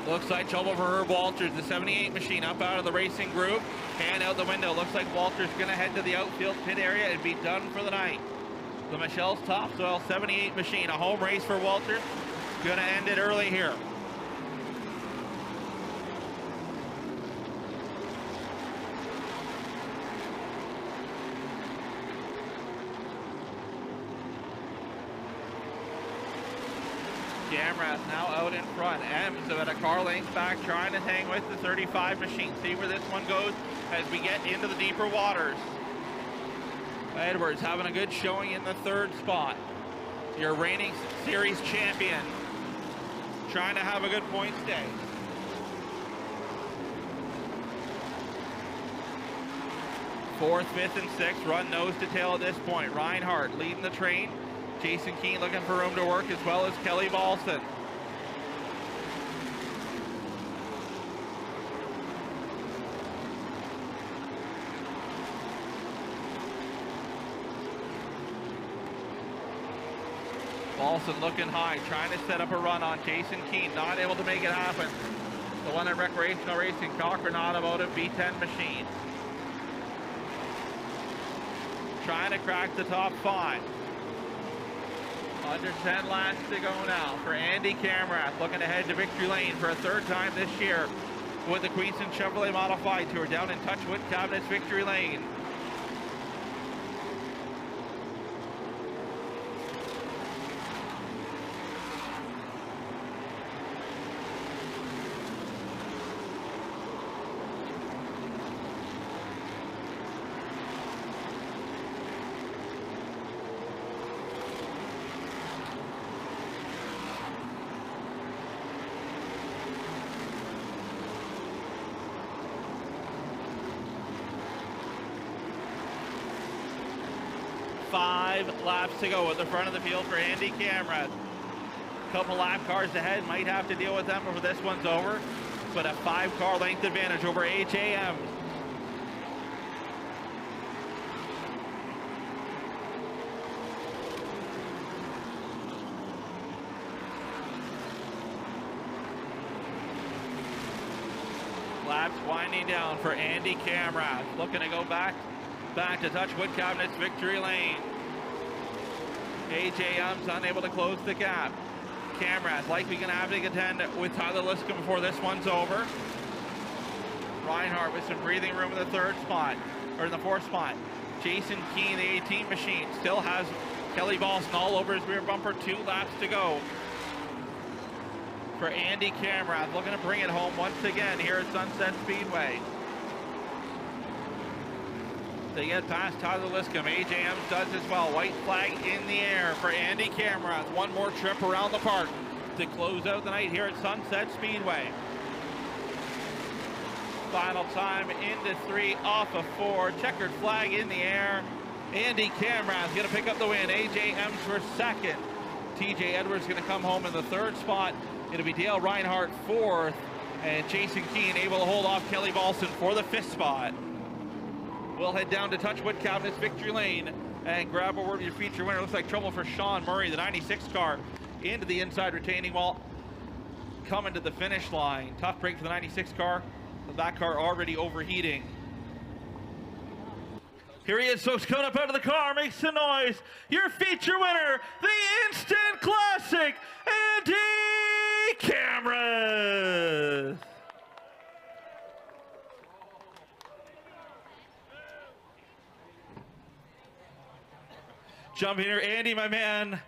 [SPEAKER 1] Looks like trouble for Herb Walters. The 78 machine up out of the racing group. Hand out the window. Looks like Walters going to head to the outfield pit area and be done for the night. The Michelle's Topsoil 78 machine. A home race for Walters. Going to end it early here. Camerath now out in front. Ems about a car length back trying to hang with the 35 machine. See where this one goes as we get into the deeper waters. Edwards having a good showing in the 3rd spot. Your reigning series champion. Trying to have a good points day. Fourth, 5th, and 6th run nose to tail at this point. Reinhardt leading the train. Jason Keane looking for room to work, as well as Kelly Balston. Balson looking high, trying to set up a run on Jason Keane, not able to make it happen. The one at Recreational Racing, Cochrane Automotive B10 machine. Trying to crack the top 5. Under 10 laps to go now for Andy Camrath, looking ahead to victory lane for a 3rd time this year with the Queenston Chevrolet Modified Tour down in Touchwood Cabinets victory lane. Laps to go at the front of the field for Andy Camrath. Couple lap cars ahead, might have to deal with them before this one's over, but a 5-car length advantage over AJM. Laps winding down for Andy Camrath, looking to go back to Touchwood Cabinets victory lane. AJ Young's unable to close the gap. Camrath likely going to have to contend with Tyler Liscombe before this one's over. Reinhardt with some breathing room in the 3rd spot, or in the 4th spot. Jason Keane, the 18 machine, still has Kelly Balson all over his rear bumper. 2 laps to go for Andy Camrath, looking to bring it home once again here at Sunset Speedway. They get past Tyler Liscombe. AJM does as well. White flag in the air for Andy Camrath. One more trip around the park to close out the night here at Sunset Speedway. Final time into 3 off of 4. Checkered flag in the air. Andy Camrath going to pick up the win. AJM for 2nd. TJ Edwards going to come home in the 3rd spot. It'll be Dale Reinhardt 4th. And Jason Keane able to hold off Kelly Balson for the 5th spot. We'll head down to Touchwood Cabinets victory lane and grab a word of your feature winner. Looks like trouble for Sean Murray, the 96 car, into the inside retaining wall, coming to the finish line. Tough break for the 96 car. That car already overheating. Here he is, folks, coming up out of the car, makes some noise. Your feature winner, the Instant Classic, Andy Camrath. Jump in here, Andy, my man.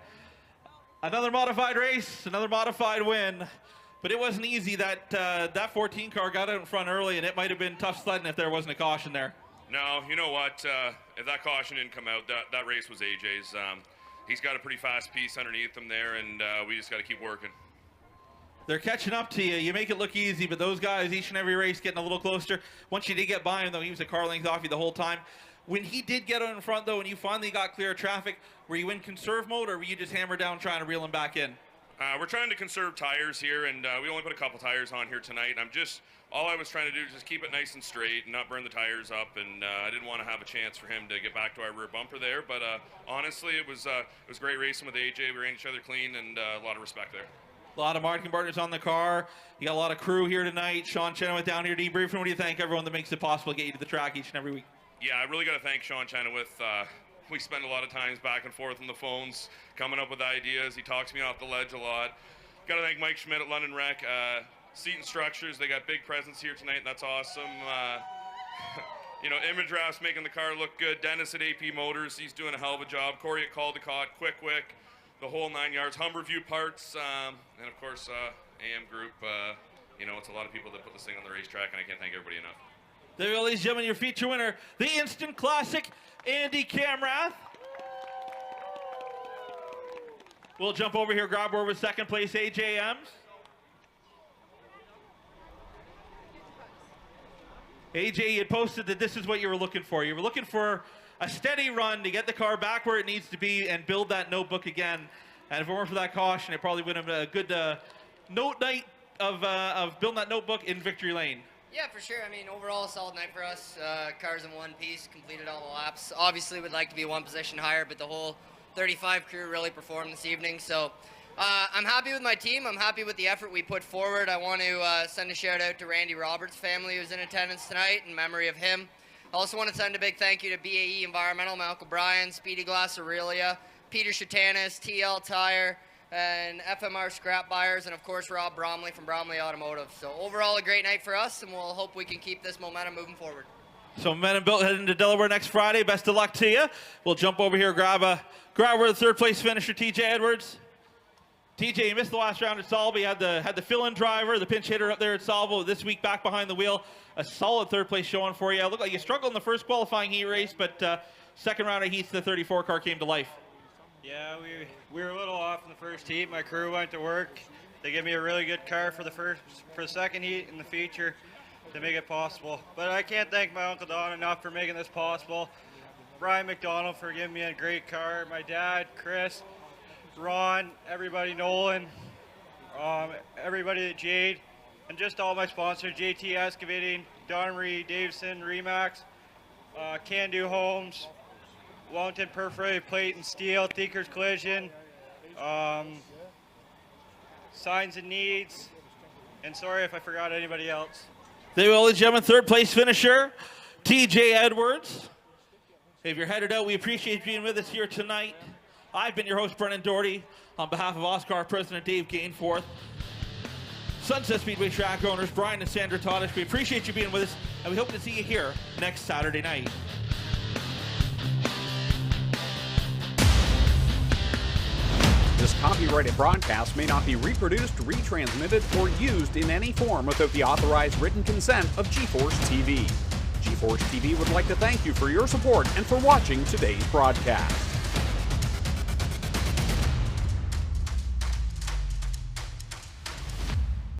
[SPEAKER 1] Another modified race, another modified win. But it wasn't easy. That 14 car got out in front early, and it might have been tough sledding if there wasn't a caution there.
[SPEAKER 8] No, you know what? If that caution didn't come out, that race was AJ's. He's got a pretty fast piece underneath him there, and we just got to keep working.
[SPEAKER 1] They're catching up to you. You make it look easy, but those guys, each and every race, getting a little closer. Once you did get by him, though, he was a car length off you the whole time. When he did get out in front, though, and you finally got clear of traffic, were you in conserve mode, or were you just hammered down trying to reel him back in?
[SPEAKER 8] We're trying to conserve tires here, and we only put a couple tires on here tonight. All I was trying to do is just keep it nice and straight and not burn the tires up, and I didn't want to have a chance for him to get back to our rear bumper there. But honestly, it was great racing with AJ. We ran each other clean, and a lot of respect there.
[SPEAKER 1] A lot of marketing partners on the car. You got a lot of crew here tonight. Sean Chenoweth down here debriefing. What do you thank everyone that makes it possible to get you to the track each and every week?
[SPEAKER 8] Yeah, I really got to thank Sean Chenoweth. We spend a lot of times back and forth on the phones, coming up with ideas. He talks me off the ledge a lot. Got to thank Mike Schmidt at London Rec. Seat and Structures, they got big presence here tonight. That's awesome. Image Drafts making the car look good. Dennis at AP Motors, he's doing a hell of a job. Corey at Caldecott, Quick, the whole 9 yards. Humberview Parts, and of course, AM Group. It's a lot of people that put this thing on the racetrack, and I can't thank everybody enough.
[SPEAKER 1] There you go, ladies and gentlemen, your feature winner, the Instant Classic, Andy Camrath. We'll jump over here, grab over with second place AJMs. AJ, you had posted that this is what you were looking for. You were looking for a steady run to get the car back where it needs to be and build that notebook again. And if it weren't for that caution, it probably would have been a good note night of building that notebook in victory lane.
[SPEAKER 9] Yeah, for sure. I mean, overall, a solid night for us. Cars in one piece, completed all the laps. Obviously, we'd like to be one position higher, but the whole 35 crew really performed this evening. So I'm happy with my team. I'm happy with the effort we put forward. I want to send a shout out to Randy Roberts' family who's in attendance tonight in memory of him. I also want to send a big thank you to BAE Environmental, my Uncle Brian, Speedy Glass Aurelia, Peter Shatanis, TL Tire, and FMR Scrap Buyers, and of course Rob Bromley from Bromley Automotive. So overall a great night for us, and we'll hope we can keep this momentum moving forward.
[SPEAKER 1] So momentum built heading to Delaware next Friday. Best of luck to you. We'll jump over here, grab where the third place finisher, TJ Edwards. TJ, you missed the last round at Salvo. You had the fill-in driver, the pinch hitter up there at Salvo. This week back behind the wheel. A solid third place showing for you. It looked like you struggled in the first qualifying heat race, but second round of heats, the 34 car came to life.
[SPEAKER 10] Yeah, we were a little off in the first heat. My crew went to work. They gave me a really good car for the second heat in the feature to make it possible. But I can't thank my Uncle Don enough for making this possible. Brian McDonald for giving me a great car. My dad, Chris, Ron, everybody, Nolan, everybody at Jade, and just all my sponsors, JT Excavating, Don Marie, Davison, Remax, Can Do Homes, Wellington Perforated Plate and Steel, Thinkers Collision, Signs and Needs, and sorry if I forgot anybody else.
[SPEAKER 1] There we go, ladies and gentlemen, third place finisher, TJ Edwards. If you're headed out, we appreciate you being with us here tonight. I've been your host, Brennan Doherty, on behalf of Oscar President Dave Gainforth, Sunset Speedway track owners Brian and Sandra Todish. We appreciate you being with us, and we hope to see you here next Saturday night.
[SPEAKER 11] This copyrighted broadcast may not be reproduced, retransmitted, or used in any form without the authorized written consent of GForceTV. GForceTV would like to thank you for your support and for watching today's broadcast.